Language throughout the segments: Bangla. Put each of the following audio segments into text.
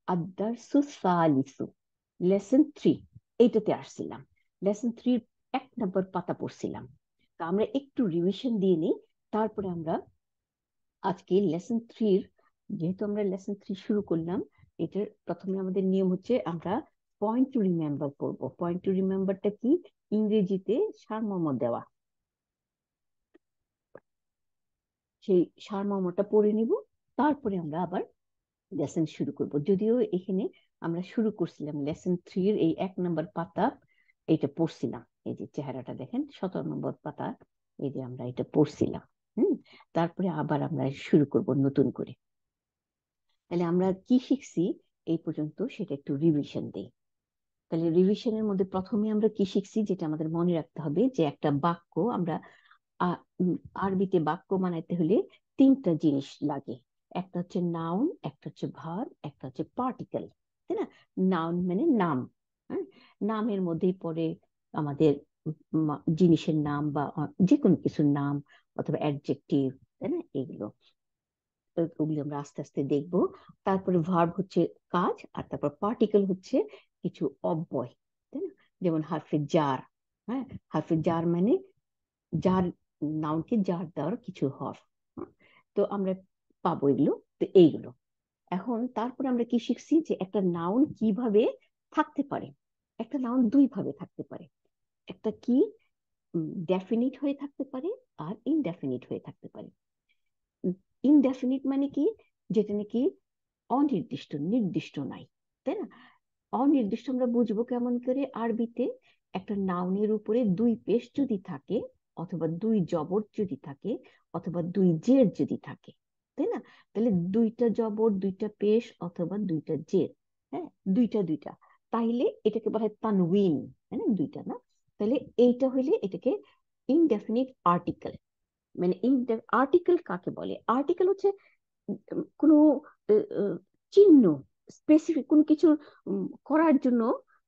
আদ-দারসু সালিসু, লেসন 3 এইটাতে আসছিলাম। লেসন 3 1 নম্বর পাতা পড়ছিলাম। তো আমরা একটু রিভিশন দিয়ে নিই, তারপরে আমরা আজকে লেসন 3 যেহেতু আমরা লেসন 3 শুরু করলাম, এটার প্রথমে আমাদের নিয়ম হচ্ছে আমরা পয়েন্ট টু রিমেম্বার পড়বো। পয়েন্ট টু রিমেম্বারটা কি? ইংরেজিতে সারমর্ম দেওয়া, সেই সারমর্মটা পড়ে নিব, তারপরে আমরা আবার লেসন শুরু করব। যদিও এখানে আমরা শুরু করছিলাম লেসন 3 এর এই 1 নম্বর পাতা, এইটা পড়ছিলাম। এই যে চেহারাটা দেখেন, 17 নম্বর পাতা, এই যে আমরা এটা পড়ছিলাম। তারপরে আবার আমরা শুরু করব নতুন করে। তাহলে আমরা কি শিখছি এই পর্যন্ত সেটা একটু রিভিশন দেই। তাহলে রিভিশনের মধ্যে প্রথমে আমরা কি শিখছি, যেটা আমাদের মনে রাখতে হবে, যে একটা বাক্য আমরা আরবিতে বাক্য বানাইতে হলে 3টা জিনিস লাগে। একটা হচ্ছে নাউন, একটা হচ্ছে ভার্ব, একটা হচ্ছে পার্টিকেল, তাই না? নাউন মানে নাম। হ্যাঁ, নামের মধ্যেই পড়ে আমাদের জিনিসের নাম বা যে কোনো কিছুর নাম, অথবা অ্যাডজেক্টিভ, তাই না? এগুলো ওগুলো আমরা আস্তে আস্তে দেখবো। তারপরে ভার্ব হচ্ছে কাজ, আর তারপর পার্টিকেল হচ্ছে কিছু অব্যয়, তাই না? যেমন হারফে জার। হ্যাঁ, হারফে জার মানে যার, নাউনকে যার দেওয়ার কিছু হরফ। তো আমরা পাবো এগুলো। তো এইগুলো এখন, তারপরে আমরা কি শিখছি, যে একটা নাউন কিভাবে থাকতে পারে। একটা নাউন দুই ভাবে থাকতে পারে। একটা কি, ডেফিনিট হয়ে থাকতে পারে, আর ইনডেফিনিট হয়ে থাকতে পারে। ইনডেফিনিট মানে কি? যেটা নাকি অনির্দিষ্ট, নির্দিষ্ট নাই, তাই না? অনির্দিষ্ট আমরা বুঝবো কেমন করে? আরবিতে একটা নাউনের উপরে দুই পেশ যদি থাকে, অথবা দুই জবর যদি থাকে, অথবা দুই জের যদি থাকে, তাই না? তাহলে দুইটা জবর, দুইটা পেশ, অথবা দুইটা জের, হ্যাঁ, দুইটা দুইটা, তাইলে এটাকে বলা হয় তানউইন, তাই না? দুইটা না, তাহলে এইটা হইলে এটাকে ইনডেফিনিট আর্টিকেল। মানে আর্টিকেল কাকে বলে? আর্টিকেল হচ্ছে কোনো চিহ্ন, স্পেসিফিক কোনো কিছু করার জন্য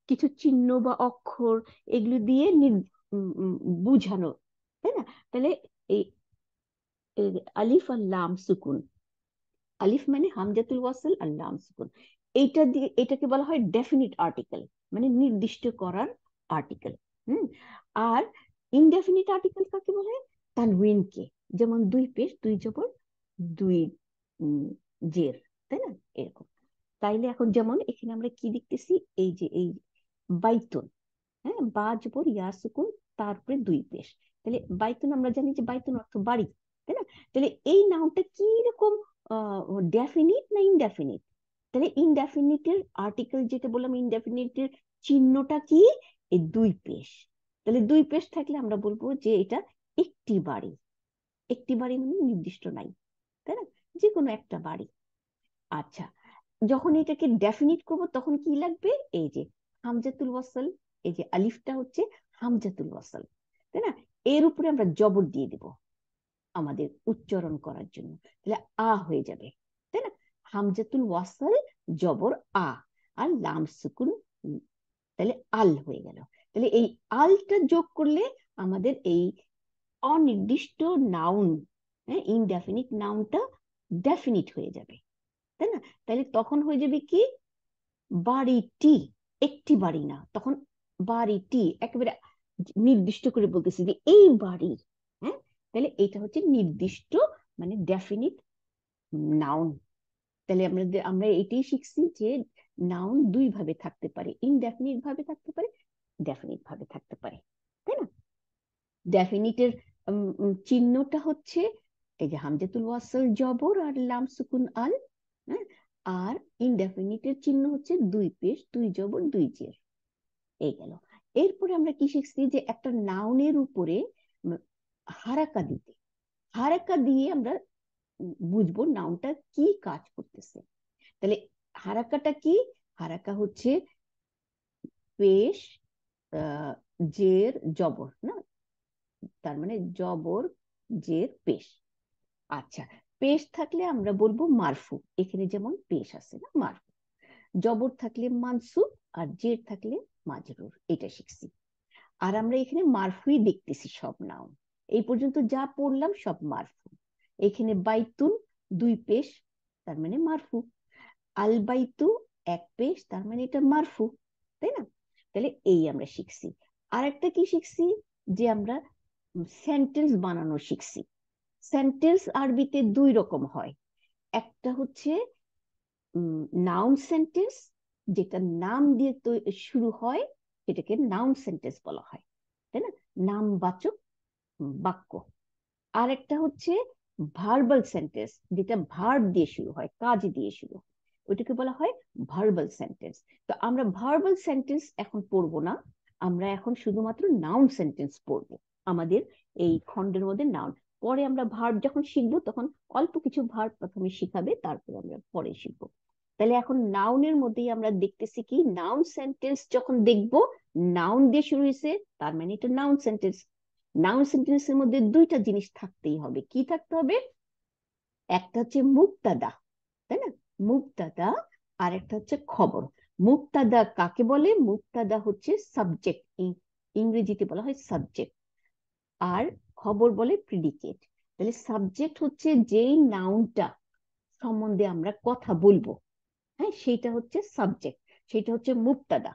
কিছু চিহ্ন বা অক্ষর, এগুলো দিয়ে বুঝানো, তাই না? তাহলে এই এই আলিফ আর লাম সুকুন, আলিফ মানে হামজাতুল ওয়াসল আর লাম সুকুন, এইটা দিয়ে এটাকে বলা হয় ডেফিনিট আর্টিকেল, মানে নির্দিষ্ট করার আর্টিকেল। হুম আর ইনডেফিনিট আর্টিকেল কাকে বলে? তানউইনকে। যেমন দুই পেশ, দুই জবর, দুই উম, জের, তাই না? এরকম। তাইলে এখন যেমন এখানে আমরা কি দেখতেছি, এই যে এই বাইতুন, হ্যাঁ, বা জবর ইয়া সুকুন, তারপরে দুই পেশ। তাহলে বাইতুন আমরা জানি যে বাইতুন অর্থ বাড়ি, তাই না? তাহলে এই নাউনটা কি রকম, ডেফিনিট না ইনডেফিনিট? তাহলে ইনডেফিনিটের আর্টিকেল যেটা বললাম, ইনডেফিনিটের চিহ্নটা কি? এই দুই পেশ। তাহলে দুই পেশ থাকলে আমরা বলবো যে এটা একটি বাড়ি। একটি বাড়ি মানে নির্দিষ্ট নাই, তাই না? যে কোনো একটা বাড়ি। আচ্ছা, যখন এটাকে ডেফিনিট করব তখন কি লাগবে? এই যে হামজাতুল ওয়াসল, এই যে আলিফটা হচ্ছে হামজাতুল ওয়াসল, তাই না? এর উপরে আমরা জবর দিয়ে দিব আমাদের উচ্চারণ করার জন্য, তাহলে আ হয়ে যাবে, তাই না? হামজাতুল ওয়াসল, জবর আ, আর লাম সুকুন, তাহলে আল হয়ে গেল। তাহলে এই আলটা যোগ করলে আমাদের এই অনির্দিষ্ট নাউন, হ্যাঁ, ইনডেফিনিট নাউনটা ডেফিনিট হয়ে যাবে, তাই না? তাহলে তখন হয়ে যাবে কি, বাড়িটি। একটি বাড়ি না, তখন বাড়িটি একেবারে নির্দিষ্ট করে বলতেছি যে এই বাড়ি। হ্যাঁ, তাহলে এটা হচ্ছে নির্দিষ্ট, মানে ডেফিনিট নাউন। তাহলে আমরা আমরা এটাই শিখছি যে নাউন দুই ভাবে থাকতে পারে, ইনডেফিনিট ভাবে থাকতে পারে, ডেফিনিট ভাবে থাকতে পারে, তাই না? ডেফিনিটের চিহ্নটা হচ্ছে এই যে হামজাতুল ওয়াসল, জবর আর লাম সুকুন আল। হ্যাঁ, আর ইনডেফিনিটের চিহ্ন হচ্ছে দুই পেশ, দুই জবর, দুই জের। এই গেল। এরপরে আমরা কি শিখছি, যে একটা নাউনের উপরে উম, হারাকা দিতে। হারাকা দিয়ে আমরা বুঝবো নাউনটা কি কাজ করতেছে। তাহলে হারাকাটা কি? হারাকা হচ্ছে পেশ, আহ, জের, জবর না, তার মানে জবর, জের, পেশ। আচ্ছা, পেশ থাকলে আমরা বলবো মারফু, এখানে যেমন পেশ আছে না, মারফু। জবর থাকলে মানসুব, আর জের থাকলে মাজরুর। এটা শিখছি। আর আমরা এখানে মারফুই দেখতেছি সব নাউন। এই পর্যন্ত যা পড়লাম সব মারফু। এখানে বাইতুন দুই পেশ, তার মানে মারফু। আল বাইতু এক পেশ, তার মানে এটা মারফু, তাই না? তাহলে এই আমরা শিখছি। আর একটা কি শিখছি, যে আমরা সেন্টেন্স বানানো শিখছি। সেন্টেন্স আরবিতে দুই রকম হয়। একটা হচ্ছে নাউন সেন্টেন্স, যেটা নাম দিয়ে শুরু হয়, সেটাকে নাউন সেন্টেন্স বলা হয়, তাই না? নামবাচক বাক্য। আর একটা হচ্ছে ভার্বাল সেন্টেন্স, যেটা ভার্ব দিয়ে শুরু হয়, কাজ দিয়ে শুরু হয়, ওইটাকে বলা হয় ভার্বাল সেন্টেন্স। তো আমরা ভার্বাল সেন্টেন্স এখন পড়বো না, আমরা এখন শুধুমাত্র নাউন সেন্টেন্স পড়বো। আমাদের এই খণ্ডের মধ্যে নাউন, পরে আমরা ভার্ব যখন শিখবো তখন অল্প কিছু ভার্ব প্রথমে শিখাবে, তারপর আমরা পরে শিখবো। তাহলে এখন নাউনের মধ্যেই আমরা দেখতেছি কি, নাউন সেন্টেন্স যখন দেখবো, নাউন দিয়ে শুরু হয়েছে, তার মানে এটা নাউন সেন্টেন্স। নাউন সেন্টেন্সের মধ্যে দুইটা জিনিস থাকতেই হবে। কি থাকতে হবে? একটা হচ্ছে মুবতাদা, তাই না? মুবতাদা। আর একটা হচ্ছে খবর। মুবতাদা কাকে বলে? মুবতাদা হচ্ছে সাবজেক্ট, ইংরেজিতে বলা হয় সাবজেক্ট। আর খবর বলে প্রিডিকেট। তাহলে সাবজেক্ট হচ্ছে যেই নাউনটা সম্বন্ধে আমরা কথা বলবো, হ্যাঁ, সেইটা হচ্ছে সাবজেক্ট, সেটা হচ্ছে মুবতাদা।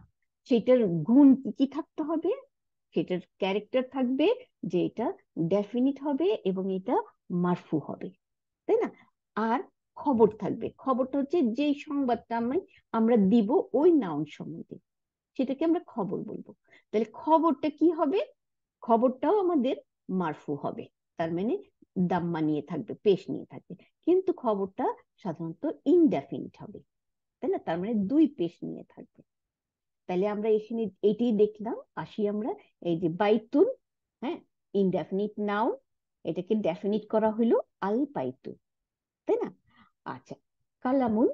সেটার গুণ কি কি থাকতে হবে? সেটার ক্যারেক্টার থাকবে যে এটা ডেফিনিট হবে এবং এটা মারফু হবে, তাই না? আর খবর থাকবে, খবরটা হচ্ছে যেই সংবাদটা আমরা দিব ওই নাউন সম্বন্ধে, সেটাকে আমরা খবর বলবো। তাহলে খবরটা কি হবে? খবরটাও আমাদের মারফু হবে, তার মানে দাম্মা নিয়ে থাকবে, পেশ নিয়ে থাকবে, কিন্তু খবরটা সাধারণত ইনডেফিনিট হবে, তাই না? তার মানে দুই পেশ নিয়ে থাকবে। তাহলে আমরা এখানে এটাই দেখলাম। আসি আমরা এই যে বাইতুন, হ্যাঁ, ইনডেফিনিট নাউন, এটাকে ডেফিনিট করা হলো আল বাইতু, তাই না? আচ্ছা, কালামুন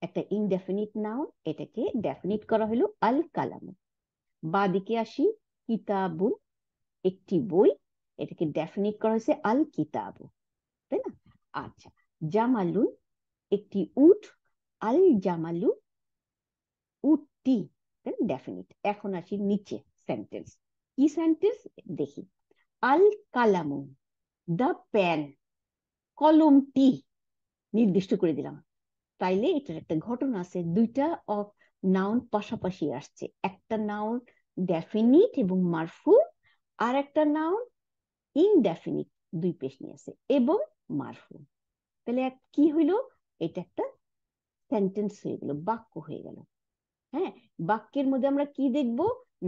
একটা ইনডেফিনিট নাউন, এটাকে ডেফিনিট করা হলো আল কালামুন। বাদিকে আসি, কিতাবুন একটি বই, এটাকে ডেফিনিট করা হয়েছে আল কিতাবু, তাই না? আচ্ছা, জামালুন একটি উট, আল জামালু উটটি, ডেফিনিট। এখন আসি নিচে সেন্টেন্স। কি সেন্টেন্স দেখি? আল কালামু দা পেন, কলমটি নির্দিষ্ট করে দিলাম। তাইলে এটার একটা ঘটনা আছে, দুইটা নাউন পাশাপাশি আসছে, একটা নাউন ডেফিনিট এবং মারফু, আর একটা নাউন ইনডেফিনিট, দুই পেশ নিয়ে আছে এবং মারফু। তাহলে কি হইলো? এটা একটা সেন্টেন্স হয়ে গেল, বাক্য হয়ে গেল। হ্যাঁ, বাক্যের মধ্যে আমরা কি দেখব?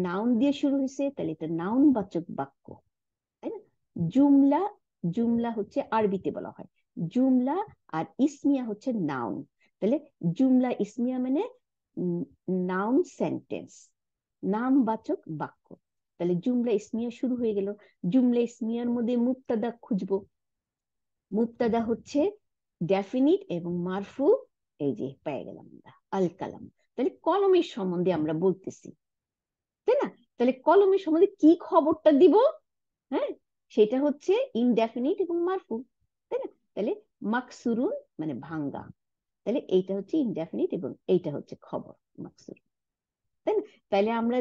নাউন দিয়ে শুরু হয়েছে, তাহলে এটা নাউন বাচক বাক্য, তাই না? জুমলা, জুমলা হচ্ছে আরবিতে বলা হয় জুমলা, আর ইসমিয়া হচ্ছে নাউন। তাহলে জুমলা ইসমিয়া মানে নাউন সেন্টেন্স, নামবাচক বাক্য। তাহলে জুমলা ইসমিয়া শুরু হয়ে গেল। জুমলা ইসমিয়ার মধ্যে মুবতাদা খুঁজবো। মুবতাদা হচ্ছে ডেফিনিট এবং মারফু, এই যে পেয়ে গেলাম আমরা আল কালাম। তাহলে কলমের সম্বন্ধে আমরা বলতেছি, তাই না? তাহলে কলমের সম্বন্ধে কি খবরটা দিব? হ্যাঁ, সেটা হচ্ছে ইনডেফিনিট এবং মারফু, তাই না? তাহলে মাকসুরুন মানে ভাঙ্গা, তাহলে এইটা হচ্ছে ইনডেফিনিট এবং এইটা হচ্ছে খবর মাকসুর, তাই না? তাহলে আমরা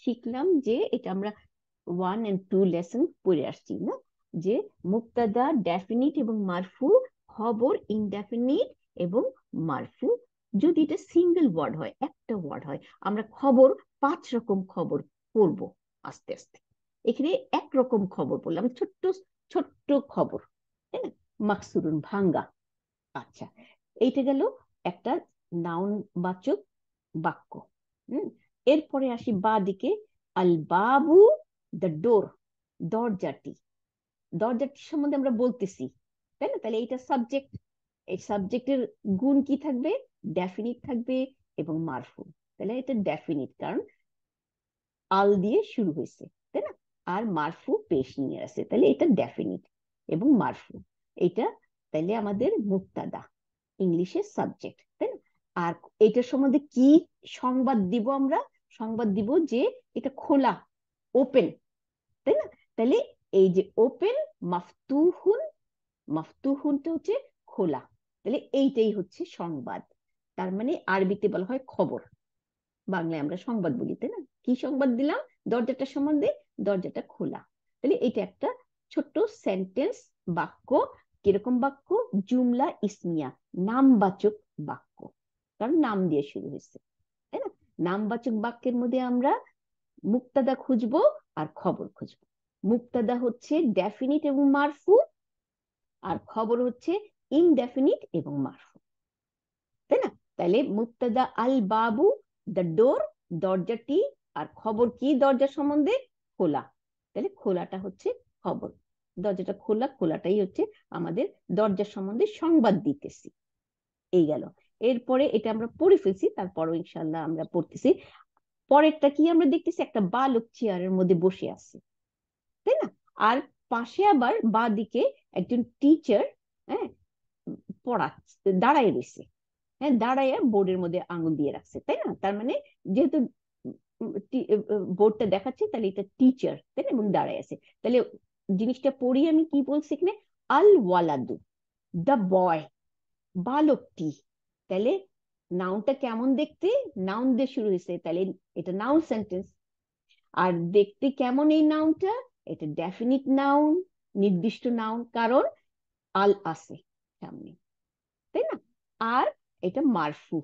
শিখলাম যে এটা আমরা 1 and 2 লেসন পড়ে আসছি না, যে মুবতাদা ডেফিনিট এবং মারফু, খবর ইনডেফিনিট এবং মারফু। যদি এটা সিঙ্গেল ওয়ার্ড হয়, একটা ওয়ার্ড হয়, আমরা খবর 5 রকম খবর পড়বো আস্তে আস্তে। এখানে একরকম খবর বললাম, ছোট্ট ছোট্ট খবর, তাই না? মাকসুরুন ভাঙ্গা। আচ্ছা, এইটা গেল একটা নাউন বাচক বাক্য। হম, এরপরে আসি বা দিকে, আল বাবু দ্য ডোর, দরজাটি। দরজাটি সম্বন্ধে আমরা বলতেছি, তাই না? তাহলে এইটা সাবজেক্ট, এই সাবজেক্টের গুণ কি থাকবে? ডেফিনিট থাকবে এবং মারফু। তাহলে এটা ডেফিনিট, কারণ আল দিয়ে শুরু হয়েছে, তাই না? আর মারফু পেশ নিয়ে আছে, তাহলে এটা ডেফিনিট এবং মারফু। এটা তাইলে আমাদের মুবতাদা, ইংলিশের সাবজেক্ট, তাই না? আর এটার সম্বন্ধে কি সংবাদ দিব আমরা? সংবাদ দিব যে এটা খোলা, ওপেন, তাই না? তাহলে এই যে ওপেন, মাফতুহুন, মাফতুহুনটা হচ্ছে খোলা, তাহলে এইটাই হচ্ছে সংবাদ। তার মানে আরবিতে বলা হয় খবর, বাংলায় আমরা সংবাদ বলি, তাই না? কি সংবাদ দিলাম দরজাটা সম্বন্ধে? দরজাটা খোলা। তাহলে এটা একটা ছোট্ট সেন্টেন্স, বাক্য। কিরকম বাক্য? জুমলা ইসমিয়া, নামবাচক বাক্য। কারণ নাম দিয়ে শুরু হয়েছে, তাই না? নামবাচক বাক্যের মধ্যে আমরা মুক্তাদা খুঁজবো আর খবর খুঁজবো। মুক্তাদা হচ্ছে ডেফিনিট এবং মারফু, আর খবর হচ্ছে ইনডেফিনিট এবং মারফু, তাই না? তাহলে মুক্তাদা আল বাবু, দ্য ডোর, দরজাটি, আর খবর কি দরজা সম্বন্ধে? খোলা। তাহলে খোলাটা হচ্ছে খবর, দরজাটা খোলা, খোলাটাই হচ্ছে আমাদের দরজা সম্বন্ধে সংবাদ দিতেছি। এই গেল। এরপরে এটা আমরা পড়ে ফেলছি, তারপরও ইনশাল্লাহ আমরা পড়তেছি। পরেরটা কি আমরা দেখতেছি? একটা বালক চেয়ারের মধ্যে বসে আছে, তাই না? আর পাশে আবার বা দিকে একজন টিচার, হ্যাঁ, পড়াচ্ছে, দাঁড়ায় রয়েছে, হ্যাঁ, দাঁড়ায় বোর্ডের মধ্যে আঙুল দিয়ে রাখছে, তাই না? তার মানে যেহেতু বোর্ডটা দেখাচ্ছে, তাহলে এটা টিচার, তাই না? এবং দাঁড়ায় আছে। তাহলে জিনিসটা পড়ি, আমি কি বলছি এখানে? আল ওয়ালাদু, দ্য বয়, বালকটি। তাহলে নাউনটা কেমন দেখতে? নাউন দিয়ে শুরু হয়েছে, তাহলে এটা নাউন সেন্টেন্স। আর দেখতে কেমন এই নাউনটা? এটা ডেফিনিট নাউন, নির্দিষ্ট নাউন, কারণ আল আছে সামনে, তাই না? আর এটা মারফু,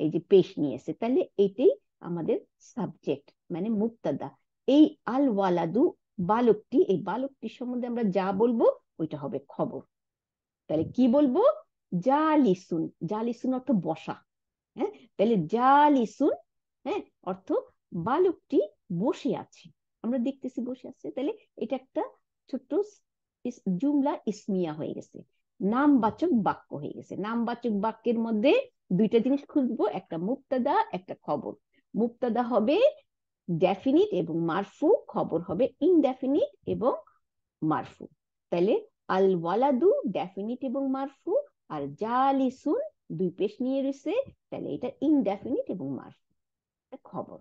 এই যে পেশ নিয়েছে, তাহলে এটাই আমাদের সাবজেক্ট, মানে মুক্তাদা। এই আল ওয়ালাদু, বালকটি, এই বালকটির সম্বন্ধে আমরা যা বলবো ওইটা হবে খবর। তাহলে কি বলবো? জালিসুন, জালিসুন অর্থ বসা, হ্যাঁ, তাহলে জালিসুন, হ্যাঁ, অর্থ বালকটি বসে আছে, আমরা দেখতেছি বসে আছে, তাহলে এটা একটা ছোট্ট জুমলা ইসমিয়া হয়ে গেছে, নামবাচক বাক্য হয়ে গেছে। নামবাচক বাক্যের মধ্যে দুইটা জিনিস খুঁজবো, একটা মুক্তাদা, একটা খবর। মুক্তাদা হবে ডেফিনিট এবং মারফু, খবর হবে ইনডেফিনিট এবং মারফু। তাহলে আল ওয়ালাদু ডেফিনিট এবং মারফু, আর জালিসুন দুই পেশ নিয়ে রয়েছে, তাহলে এটা ইনডেফিনিট এবং মারফু, খবর।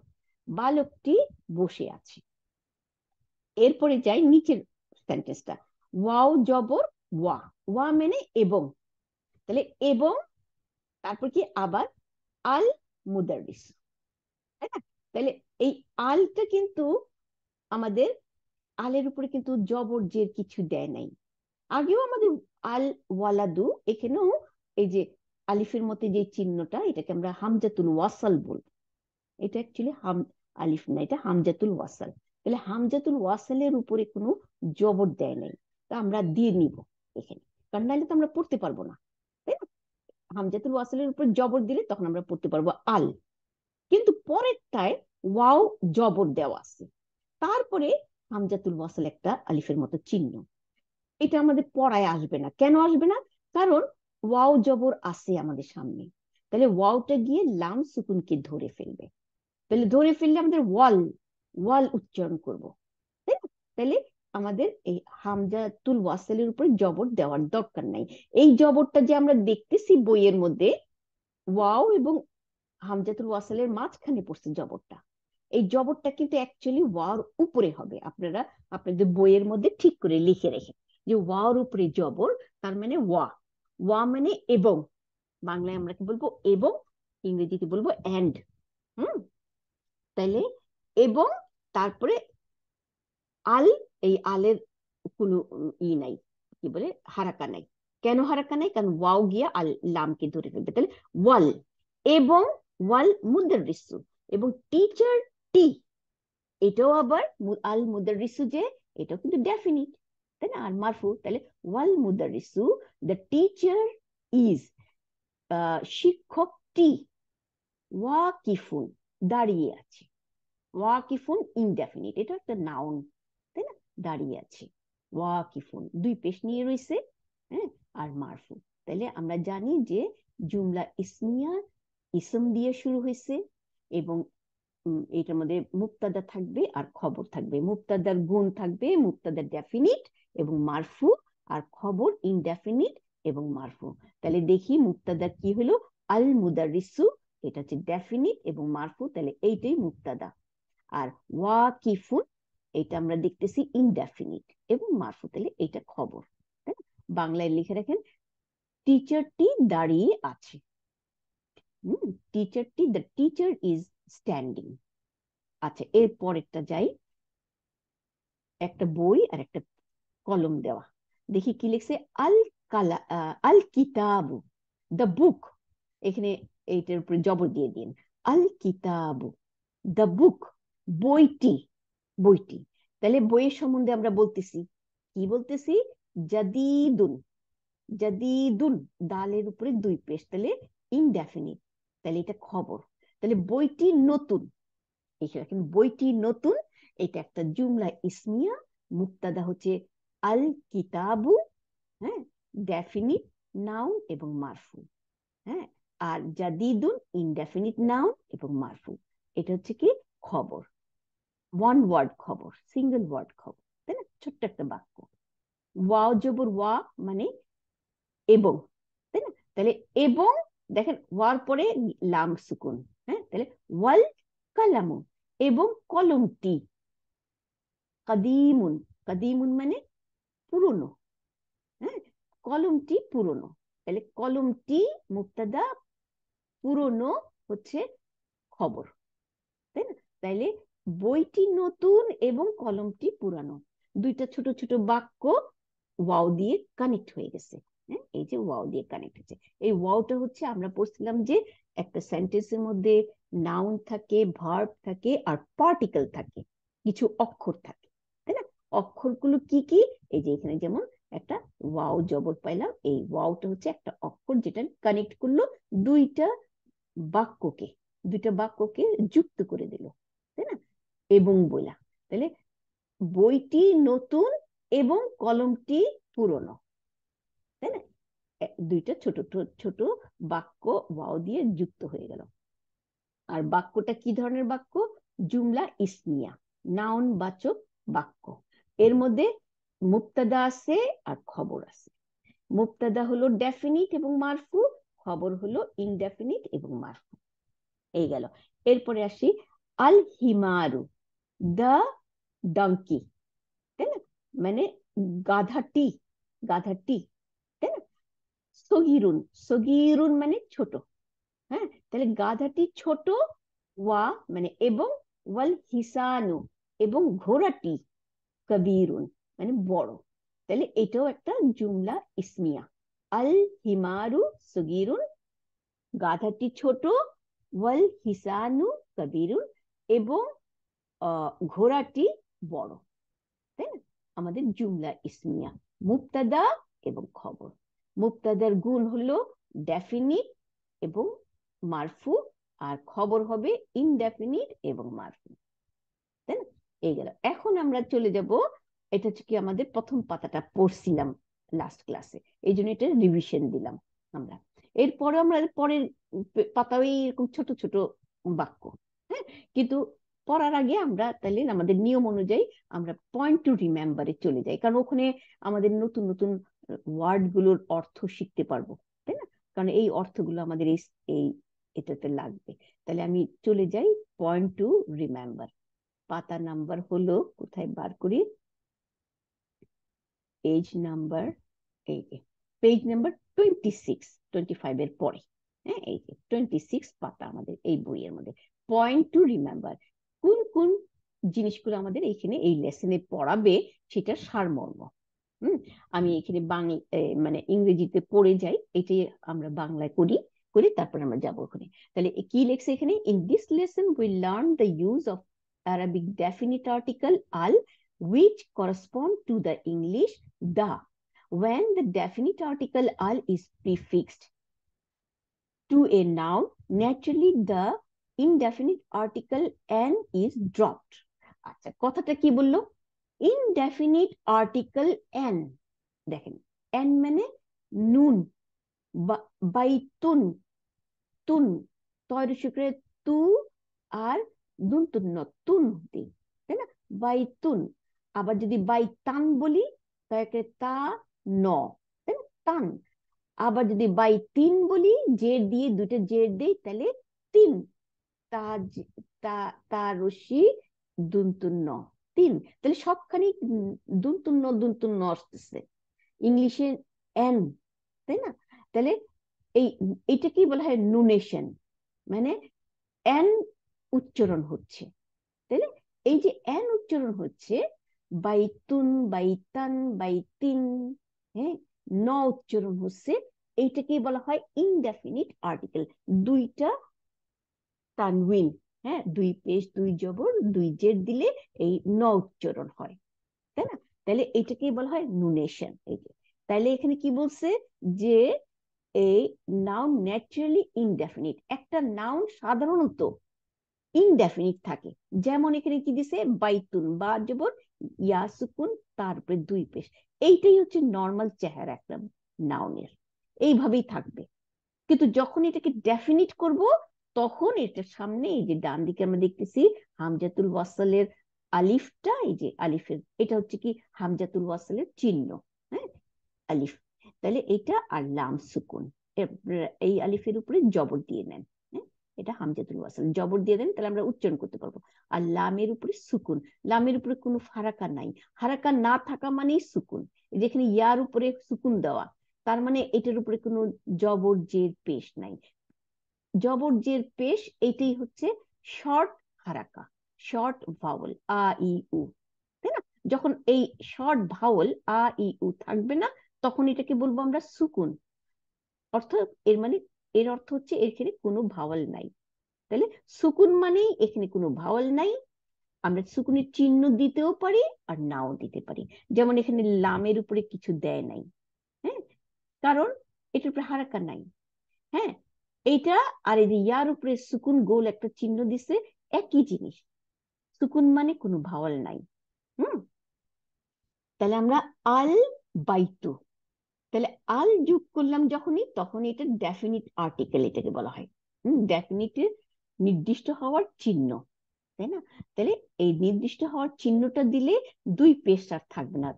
বালকটি বসে আছে। এরপরে যাই নিচের সেন্টেন্সটা, ওয়াও জবর ওয়া, ওয়া মানে এবং, তাহলে এবং, তারপর কি আবার আল মুদারিস, তাই না? তাহলে এই আলটা কিন্তু আমাদের, আলের উপরে কিন্তু জবর জের কিছু দেয় নাই। আগেও আমাদের আল ওয়ালাদু, এখানেও এই যে আলিফের মধ্যে যে চিহ্নটা, এটাকে আমরা হামজাতুল ওয়াসাল বলবো। এটা অ্যাকচুয়ালি আলিফ না, এটা হামজাতুল ওয়াসাল। তাহলে হামজাতুল ওয়াসালের উপরে কোনো জবর দেয় নাই, তা আমরা দিয়ে নিব এখানে, কারণ নাহলে তো আমরা পড়তে পারবো না, তাই না? হামজাতুল ওয়াসালের উপর জবর দিলে তখন আমরা পড়তে পারবো আল। কিন্তু পরেরটায় ওয়াও জবর দেওয়া আছে, তারপরে হামজাতুল ওয়াসাল একটা আলিফের মতো চিহ্ন। এটা আমাদের পড়ায় আসবে না। কেন আসবে না? কারণ ওয়াও জবর আছে আমাদের সামনে, তাহলে ওয়াওটা গিয়ে লাম সুকুনকে ধরে ফেলবে। তাহলে ধরে ফেললে আমাদের ওয়াল, ওয়াল উচ্চারণ করব, তাই না? তাহলে আমাদের এই হামজাতুল ওয়াসালের উপরে জবর দেওয়ার দরকার নাই। এই জবরটা যে আমরা দেখতেছি বইয়ের মধ্যে, ওয়াও এবং হামজাতুল ওয়াসালের মাঝখানে পড়ছে জবরটা, এই জবরটা কিন্তু অ্যাকচুয়ালি ওয়ার উপরে হবে। আপনারা আপনাদের বইয়ের মধ্যে ঠিক করে লিখে রেখে যে ওয়ার উপরে জবর, তার মানে ওয়া, ওয়া মানে এবং, বাংলায় আমরা কি বলবো? এবং, ইংরেজিতে বলবো এন্ড। হুম, তাইলে এবং, তারপরে আল, এই আলের কোনো নাই, কি বলে, হারাকা নাই। কেন হারাকা নাই? কারণ ওয়াও গিয়া আল লামকে ধরে ফেলবে, তাহলে ওয়াল এবং ওয়াল মুদাররিসু, এবং টিচার টি, এটাও আবার আল মুদাররিসু, যে এটাও কিন্তু ডেফিনিট, তাই না? আর মারফু, তাহলে ওয়াল মুদাররিসু, দ্য টিচার ইজ, শিক্ষকটি, ওয়াকিফুন দাঁড়িয়ে আছে, ওয়াকিফুন ইনডেফিনিট, এটা একটা নাউন, তাই না? দাঁড়িয়ে আছে, ওয়াকিফুন দুই পেশ নিয়ে রয়েছে, হ্যাঁ, আর মারফু। তাহলে আমরা জানি যে জুমলা ইসমিয়া ইসম দিয়ে শুরু হয়েছে, এবং এটার মধ্যে মুক্তাদা থাকবে আর খবর থাকবে। মুক্তাদার গুণ থাকবে, মুক্তাদা ডেফিনিট এবং মারফু, আর খবর ইনডেফিনিট এবং মারফু। তাহলে দেখি মুক্তাদা কি হলো? আল মুদাররিসু, এটা হচ্ছে ডেফিনিট এবং মারফু, তাহলে এইটাই মুক্তাদা। আর ওয়াকিফুন, এটা আমরা দেখতেছি ইনডেফিনিট এবং মারফু, তাহলে এটা খবর। বাংলায় লিখে রাখেন, টিচারটি দাঁড়িয়ে আছে। টিচারটি, দ্য টিচার ইজ স্ট্যান্ডিং। আচ্ছা, এর পরেরটা যাই, একটা বই আর একটা কলম দেওয়া, দেখি কি লিখছে। আল কালা, আল কিতাবু, দ্য বুক। এখানে এইটার উপরে জবর দিয়ে দিন, আল কিতাবু, দ্য বুক, বইটি, বইটি। তাহলে বইয়ের সম্বন্ধে আমরা বলতেছি, কি বলতেছি? জাদিদুন, জাদিদুন, দালের উপরে দুই পেশ, তাহলে ইনডেফিনিট, তাহলে এটা খবর। তাহলে বইটি নতুন, এখানে বইটি নতুন, এটা একটা জুমলা ইসমিয়া, মুক্তাদা হচ্ছে আল কিতাবু, হ্যাঁ, ডেফিনিট নাউন এবং মারফু, হ্যাঁ, আর জাদিদুন ইনডেফিনিট নাউন এবং মারফু, এটা হচ্ছে কি খবর, ওয়ান ওয়ার্ড খবর, সিঙ্গেল ওয়ার্ড খবর, তাই না, ছোট্ট একটা বাক্য। ওয়াও জবর ওয়া মানে এবং, তাই না, তাহলে এবং, দেখেন ওয়ার পরে লাম সুকুন, হ্যাঁ, তাহলে ওয়াল কালামু, এবং কলমটি, কাদিমুন, কাদিমুন মানে পুরনো, হ্যাঁ, কলমটি পুরনো, তাহলে কলমটি মুক্তাদা, পুরনো হচ্ছে খবর, তাই না। তাইলে বইটি নতুন এবং কলমটি পুরানো, দুইটা ছোট ছোট বাক্য ওয়াও দিয়ে কানেক্ট হয়ে গেছে, হ্যাঁ, এই যে ওয়াও দিয়ে কানেক্ট হচ্ছে, এই ওয়াওটা হচ্ছে আমরা পড়ছিলাম যে একটা সেন্টেন্সের মধ্যে নাউন থাকে, ভার্ব থাকে, আর পার্টিকেল থাকে, কিছু অক্ষর থাকে, তাই না। অক্ষরগুলো কি কি? এই যে এখানে যেমন একটা ওয়াও জবর পাইলাম, এই ওয়াওটা হচ্ছে একটা অক্ষর যেটা কানেক্ট করলো দুইটা বাক্যকে, দুইটা বাক্যকে যুক্ত করে দিল, তাই না, এবং বইলা। তাহলে বইটি নতুন এবং কলমটি পুরনো, তাই না, দুইটা ছোট ছোট বাক্য ওয়াও দিয়ে যুক্ত হয়ে গেল। আর বাক্যটা কি ধরনের বাক্য? জুমলা ইসমিয়া, নাউন বাচক বাক্য। এর মধ্যে মুবতাদা আছে আর খবর আছে। মুবতাদা হলো ডেফিনিট এবং মারফু, খবর হলো ইনডেফিনিট এবং মারফু। এই গেল। এরপরে আসি আল হিমারু, দা ডাঙ্কি, তাই না, মানে গাধাটি, গাধাটি, তাই না। সগিরুন, সগিরুন মানে ছোট, হ্যাঁ, তাহলে গাধাটি ছোট, ওয়া মানে এবং, ওয়াল হিসানু এবং ঘোড়াটি, কবিরুন মানে বড়, তাহলে এটাও একটা জুমলা ইসমিয়া। আল হিমারু সগিরুন, গাধাটি ছোট, ওয়াল হিসানু কবিরুন, এবং ঘোড়াটি বড়, তাই না, আমাদের জুমলা ইসমিয়া, মুবতাদা এবং খবর। মুবতাদার গুণ হলো ডেফিনিট এবং মারফু, আর খবর হবে ইনডেফিনিট এবং মারফু, তাই না। এই গেল। এখন আমরা চলে যাব, এটা হচ্ছে কি আমাদের প্রথম পাতাটা পড়ছিলাম লাস্ট ক্লাসে, এই জন্য এটা রিভিশন দিলাম আমরা। এরপরে আমরা পরের পাতাও এরকম ছোট ছোট বাক্য, হ্যাঁ, কিন্তু পড়ার আগে আমরা তাহলে আমাদের নিয়ম অনুযায়ী আমরা পয়েন্ট টু রিমেম্বারে চলে যাই, কারণ ওখানে আমাদের নতুন নতুন ওয়ার্ড গুলোর অর্থ শিখতে পারবো, তাই না, কারণ এই অর্থগুলো আমাদের এই এটাতে লাগবে। তাহলে আমি চলে যাই পয়েন্ট টু রিমেম্বার। পাতা নাম্বার হলো, কোথায় বার করি, পেজ নাম্বার, এই যে পেজ নাম্বার 26, 25 এর পরে, হ্যাঁ, এই যে 26 পাতা আমাদের এই বইয়ের মধ্যে। পয়েন্ট টু রিমেম্বার, কোন কোন জিনিসগুলো আমাদের এখানে এই লেসনে পড়াবে সেটা সারমর্ম। আমি এখানে বাংলা মানে ইংরেজিতে পড়ে যাই, এটাই আমরা বাংলায় করি, করে তারপর আমরা যাবো ওখানে। তাহলে কি লেখছে এখানে? In this lesson we learn the use of Arabic definite article al, which correspond to the English the, when the definite article al is prefixed to a noun, naturally the indefinite article an is dropped. আচ্ছা, কথাটা কি বললো? ইনডেফিনিট আর্টিকেল এন, দেখেন এন মানে নুন, বাইতুন, তুন, তয় শুক্রে তু, আর দুন তুন তুন দিই, তাই না, বাইতুন। আবার যদি বাইতান বলি তাকে তা ন, তাই না, তান। আবার যদি বাই তিন বলি, জের দিয়ে দুটো জের দেই, তাহলে তিন, তা তা তা রশি দুনতুন্ন, তিন। তাহলে সবখানি দুনতুন্ন আসতেছে, ইংলিশে এন, তাই না। তাহলে এই এটাকেই বলা হয় নুনেশন, মানে এন উচ্চারণ হচ্ছে, তাইলে এই যে এন উচ্চারণ হচ্ছে, বাইতুন, বাইতান, বাইতিন, হ্যাঁ, ন উচ্চারণ হচ্ছে এইটাকে বলা হয় ইনডেফিনিট আর্টিকেল। দুইটা তানউইন, হ্যাঁ, দুই পেশ দুই জবর দুই জের দিলে এই ন উচ্চারণ হয়, তাই না? তাহলে এটাকে বলা হয় নুনেশন। এই যে তাহলে এখানে কি বলছে যে এই নাউন ন্যাচারালি ইনডেফিনিট, একটা নাউন সাধারণত ইনডেফিনিট থাকে। যেমন এখানে কি দিছে, বাইতুন, বা জবর ইয়া সুকুন, তারপরে দুই পেশ। এইটাই হচ্ছে নর্মাল চেহারা একটা নাউনের, এইভাবেই থাকবে। কিন্তু যখন এটাকে ডেফিনিট করব, তখন এটার সামনে এই যে ডান দিকে আমরা দেখতেছি হামজাতুল ওয়াসালের আলিফটা, এই যে আলিফের এটা হচ্ছে কি হামজাতুল ওয়াসালের চিহ্ন, হ্যাঁ, আলিফ। তাহলে এটা আর লাম সুকুন, এই আলিফের উপরে জবর দিয়ে নেন, হ্যাঁ, এটা হামজাতুল ওয়াসাল, জবর দিয়ে দেন, তাহলে আমরা উচ্চারণ করতে পারবো। আর লামের উপরে সুকুন, লামের উপরে কোনো হারাকা নাই, হারাকা না থাকা মানেই সুকুন। যেখানে ইয়ার উপরে সুকুন দেওয়া, তার মানে এটার উপরে কোনো জবর জের পেশ নাই। জবর জের পেশ এইটাই হচ্ছে শর্ট হারাকা, শর্ট ভাওয়েল, আ ই উ, তাই না? যখন এই শর্ট ভাওয়েল আ ই উ থাকবে না, তখন এটাকে বলবো আমরা সুকুন। অর্থাৎ এর মানে, এর অর্থ হচ্ছে এখানে কোনো ভাওয়েল নাই। তাহলে সুকুন মানেই এখানে কোনো ভাওয়েল নাই। আমরা সুকুনের চিহ্ন দিতেও পারি আর নাও দিতে পারি। যেমন এখানে লামের উপরে কিছু দেয় নাই, হ্যাঁ, কারণ এটার উপরে হারাকা নাই, হ্যাঁ, এইটা। আর এই যে ইয়ার উপরে সুকুন গোল একটা চিহ্ন দিছে, একই জিনিস। সুকুন মানে কোনো ভাওয়াল নাই। হুম, তাহলে আমরা আল বাইতু, তাহলে আল যোগ করলাম যখনই, তখন এটা ডেফিনিট আর্টিকেল, এটাকে বলা হয় ডেফিনিটের নির্দিষ্ট হওয়ার চিহ্ন, তাই না? তাহলে এই নির্দিষ্ট হওয়ার চিহ্নটা দিলে দুই পেশ আর থাকবে না।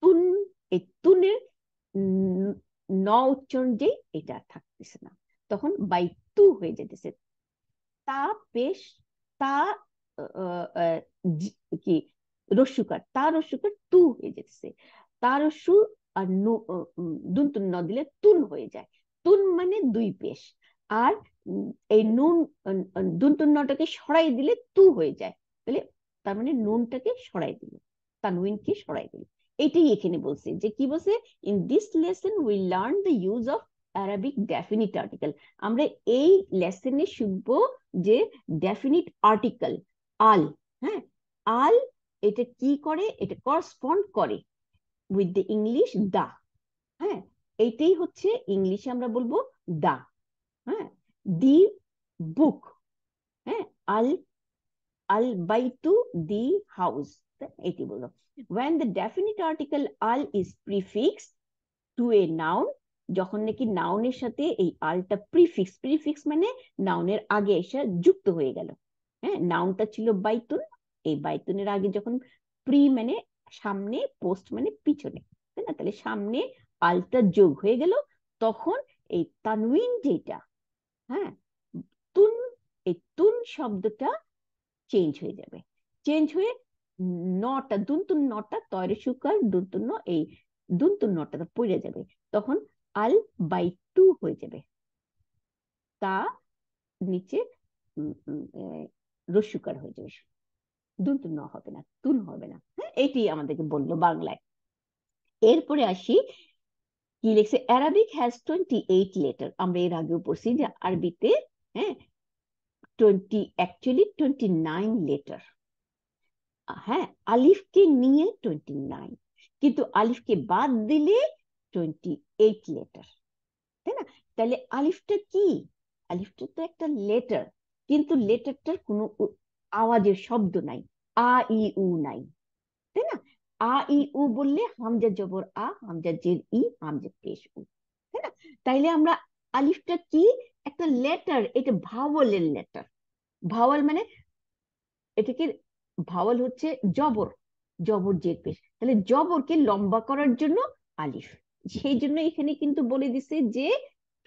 তুন, এই তুনের ন উচ্চারণ যে এটা আর থাকতেছে না, তখন বাইতু হয়ে যেতেছে। তা পেশ, তা কি রস্যুকার, তা রস্যুকার তু হয়ে যেতেছে। তা রস্যু আর দুন ন দিলে তুন হয়ে যায়। তুন মানে দুই পেশ। আর এই নুন দুন নটাকে সরাই দিলে তু হয়ে যায়। তাহলে তার মানে নুনটাকে সরাই দিল, তানউইনকে সরাই দিল। এটাই এখানে বলছে, যে কি বলছে, in this lesson we learn the use of Arabic definite article. আমরা এই লেসনে শিখবো যে ডেফিনিট আর্টিকেল আল, হ্যাঁ, আল এটা কি করে, এটা করসপন্ড করে উইথ দ্য ইংলিশ দা, হ্যাঁ, এইটাই হচ্ছে ইংলিশে আমরা বলবো দা, হ্যাঁ, দি বুক, হ্যাঁ, আল আল বাইতু দি হাউস, এটি বললো। when the definite article al is prefixed to a noun, যখন নাকি নাউনের সাথে এই আলটা প্রিফিক্স, প্রিফিক্স মানে নাউনের আগে এসে যুক্ত হয়ে গেল, হ্যাঁ, নাউনটা ছিল বাইতুন, এই বাইতুনের আগে যখন প্রি মানে সামনে, পোস্ট মানে পিছনে, তাই না? তাহলে সামনে আলটা যোগ হয়ে গেল, তখন এই তানউইন যেটা, হ্যাঁ, তুন, এই তুন শব্দটা চেঞ্জ হয়ে যাবে। চেঞ্জ হয়ে নটা দুনতুন নটা তয়রে সুকার দুনতুন এই দুনতুন নটা পড়ে যাবে, তখন আল বাই টু হয়ে যাবে। তা নিচে রস্যুকার হয়ে যাবে, দুনতুন ন হবে না, তুন হবে না, হ্যাঁ, এইটি আমাদেরকে বললো বাংলায়। এরপরে আসি, কি লিখছে, অ্যারাবিক হ্যাজ 28 লেটার। আমরা এর আগেও পড়ছি যে আরবিতে, হ্যাঁ, 20 অ্যাকচুয়ালি 29 লেটার, হ্যাঁ, আলিফকে নিয়ে 29, কিন্তু আলিফকে বাদ দিলে 28 লেটার, তাই না? তাহলে আলিফটা কি, আলিফটা তো একটা লেটার, কিন্তু লেটারটার কোনো আওয়াজের শব্দ নাই, আ ই উ নাই, তাই না? আ ই উ বললে হামজা জবর আ, হামজা জের ই, হামজা পেশ উ, তাই না? তাইলে আমরা আলিফটা কি, একটা লেটার, এটা ভাওয়ালের লেটার। ভাওয়াল মানে এটাকে, ভাওয়াল হচ্ছে জবর, জবর জের পেশ, তাহলে জবরকে লম্বা করার জন্য আলিফ। সেই জন্য এখানে কিন্তু বলে দিছে যে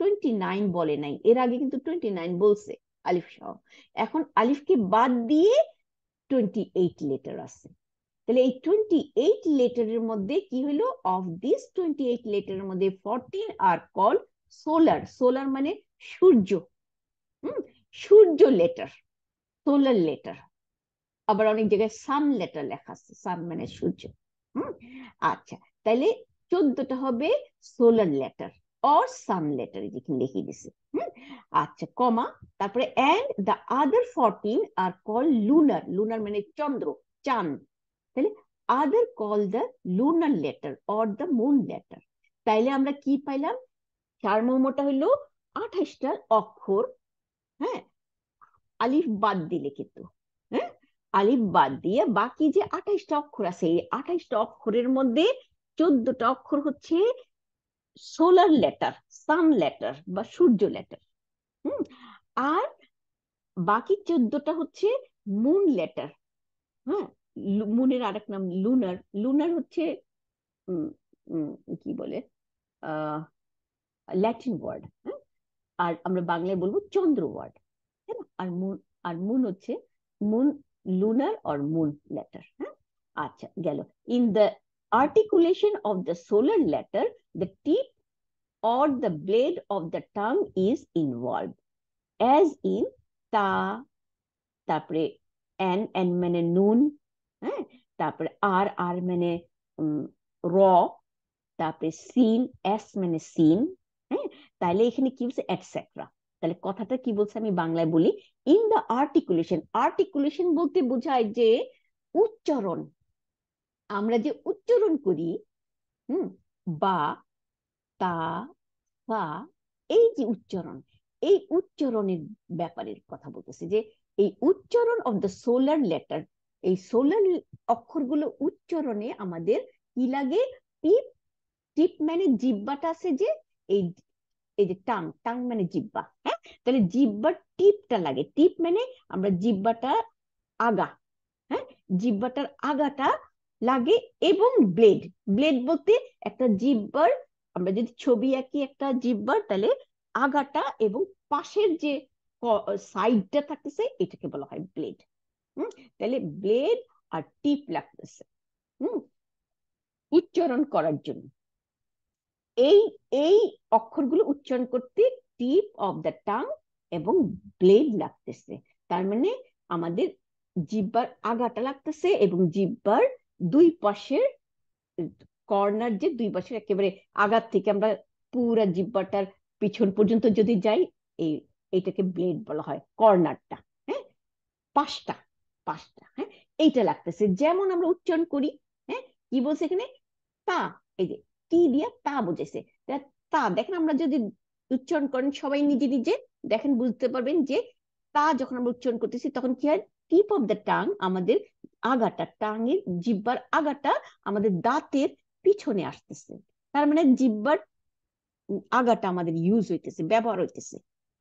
29 বলে নাই, এর আগে কিন্তু 29 বলছে আলিফ সহ। এখন আলিফকে বাদ দিয়ে 28 লেটার আছে। তাহলে এই 28 লেটারের মধ্যে কি হলো, অফ দিস 28 লেটারের মধ্যে 14 আর কল সোলার, সোলার মানে সূর্য, সূর্য লেটার, সোলার লেটার। আবার অনেক জায়গায় সান লেটার লেখা আছে, সান মানে সূর্য। হুম, আচ্ছা, তাইলে 14টা হবে solar letter, or sun letter, যেখানে লিখে দিছি। আচ্ছা, কমা, তারপরে and the other 14 are call lunar, lunar মানে চন্দ্র, চাঁদ, তাহলে other call the lunar letter or the moon letter. তাইলে আমরা কি পাইলাম? সারমর্মটা হইলো 28টা অক্ষর, হ্যাঁ, আলিফ বাদ দিলে কিন্তু, হ্যাঁ, আলিফ বাদ দিয়ে বাকি যে 28টা অক্ষর আছে, এই 28টা অক্ষরের মধ্যে 14টা অক্ষর হচ্ছে সোলার লেটার, সান লেটার বা সূর্য লেটার। আর বাকি 14টা হচ্ছে মুন লেটার। হ্যাঁ, মুনের আরেক নাম লুনার, লুনার হচ্ছে উম, উম, কি বলে, আহ ল্যাটিন ওয়ার্ড। আর আমরা বাংলায় বলবো চন্দ্র ওয়ার্ড, তাই না? আর মুন, আর মুন হচ্ছে moon, lunar or moon letter. হ্যাঁ, আচ্ছা গেল। In the articulation of the solar letter, the tip or the blade of the tongue is involved, as in তা, তারপরে এন, এন মানে নুন, হ্যাঁ, তারপরে আর, আর মানে র, তারপরে সিন, এস মানে সিন, হ্যাঁ। তাহলে এখানে কি বলছে? এটসেট্রা। তাহলে কথাটা কি বলছে আমি বাংলায় বলি। ইন দ্য আর্টিকুলেশন, আর্টিকুলেশন বলতে বোঝায় যে উচ্চারণ, আমরা যে উচ্চারণ করি, হুম, বা, তা, বা, এই যে উচ্চারণ, এই উচ্চারণের ব্যাপারের কথা বলতেছে, যে এই উচ্চারণ অফ দ্য সোলার লেটার, এই সোলার অক্ষরগুলো উচ্চারণে আমাদের কি লাগে? টিপ, টিপ মানে জিহ্বাটা আছে যে, এই, এই যে টাং, টাং মানে জিহ্বা, হ্যাঁ, তাহলে জিহ্বার টিপটা লাগে। টিপ মানে আমরা জিহ্বাটা আগা, হ্যাঁ, জিহ্বাটার আগাটা লাগে, এবং ব্লেড, ব্লেড বলতে একটা জিহ্বার, আমরা যদি ছবি আঁকি একটা জিহ্বার, তাহলে আগাটা এবং পাশের যে সাইডটা থাকতেছে এটাকে বলা হয় ব্লেড। তাহলে ব্লেড আর টিপ লাগতেছে উচ্চারণ করার জন্য। এই, এই অক্ষরগুলো উচ্চারণ করতে টিপ অফ দ্য টাং এবং ব্লেড লাগতেছে। তার মানে আমাদের জিহ্বার আগাটা লাগতেছে এবং জিহ্বার দুই পাশের কর্নার, যে দুই পাশের একেবারে আগার থেকে আমরা পুরা জিহ্বাটার পিছন পর্যন্ত যদি যাই, এই, এইটাকে ব্লেড বলা হয়, কর্নারটা, হ্যাঁ, পাঁচটা, পাঁচটা, হ্যাঁ, এইটা লাগতেছে। যেমন আমরা উচ্চারণ করি, হ্যাঁ, কি বলছে এখানে? তা, এই যে টি দিয়ে তা বুঝেছে, তা, দেখেন আমরা যদি উচ্চারণ করেন সবাই নিজে নিজে দেখেন, বুঝতে পারবেন যে তা যখন আমরা উচ্চারণ করতেছি তখন কি হয়? টিপ অফ দ্য টাং, আমাদের আগাটা, টাঙের জিহ্বার আগাটা আমাদের দাঁতের পিছনে আসতেছে। তার মানে জিহ্বার আগাটা আমাদের ইউজ হইতেছে, ব্যবহার হইতেছে,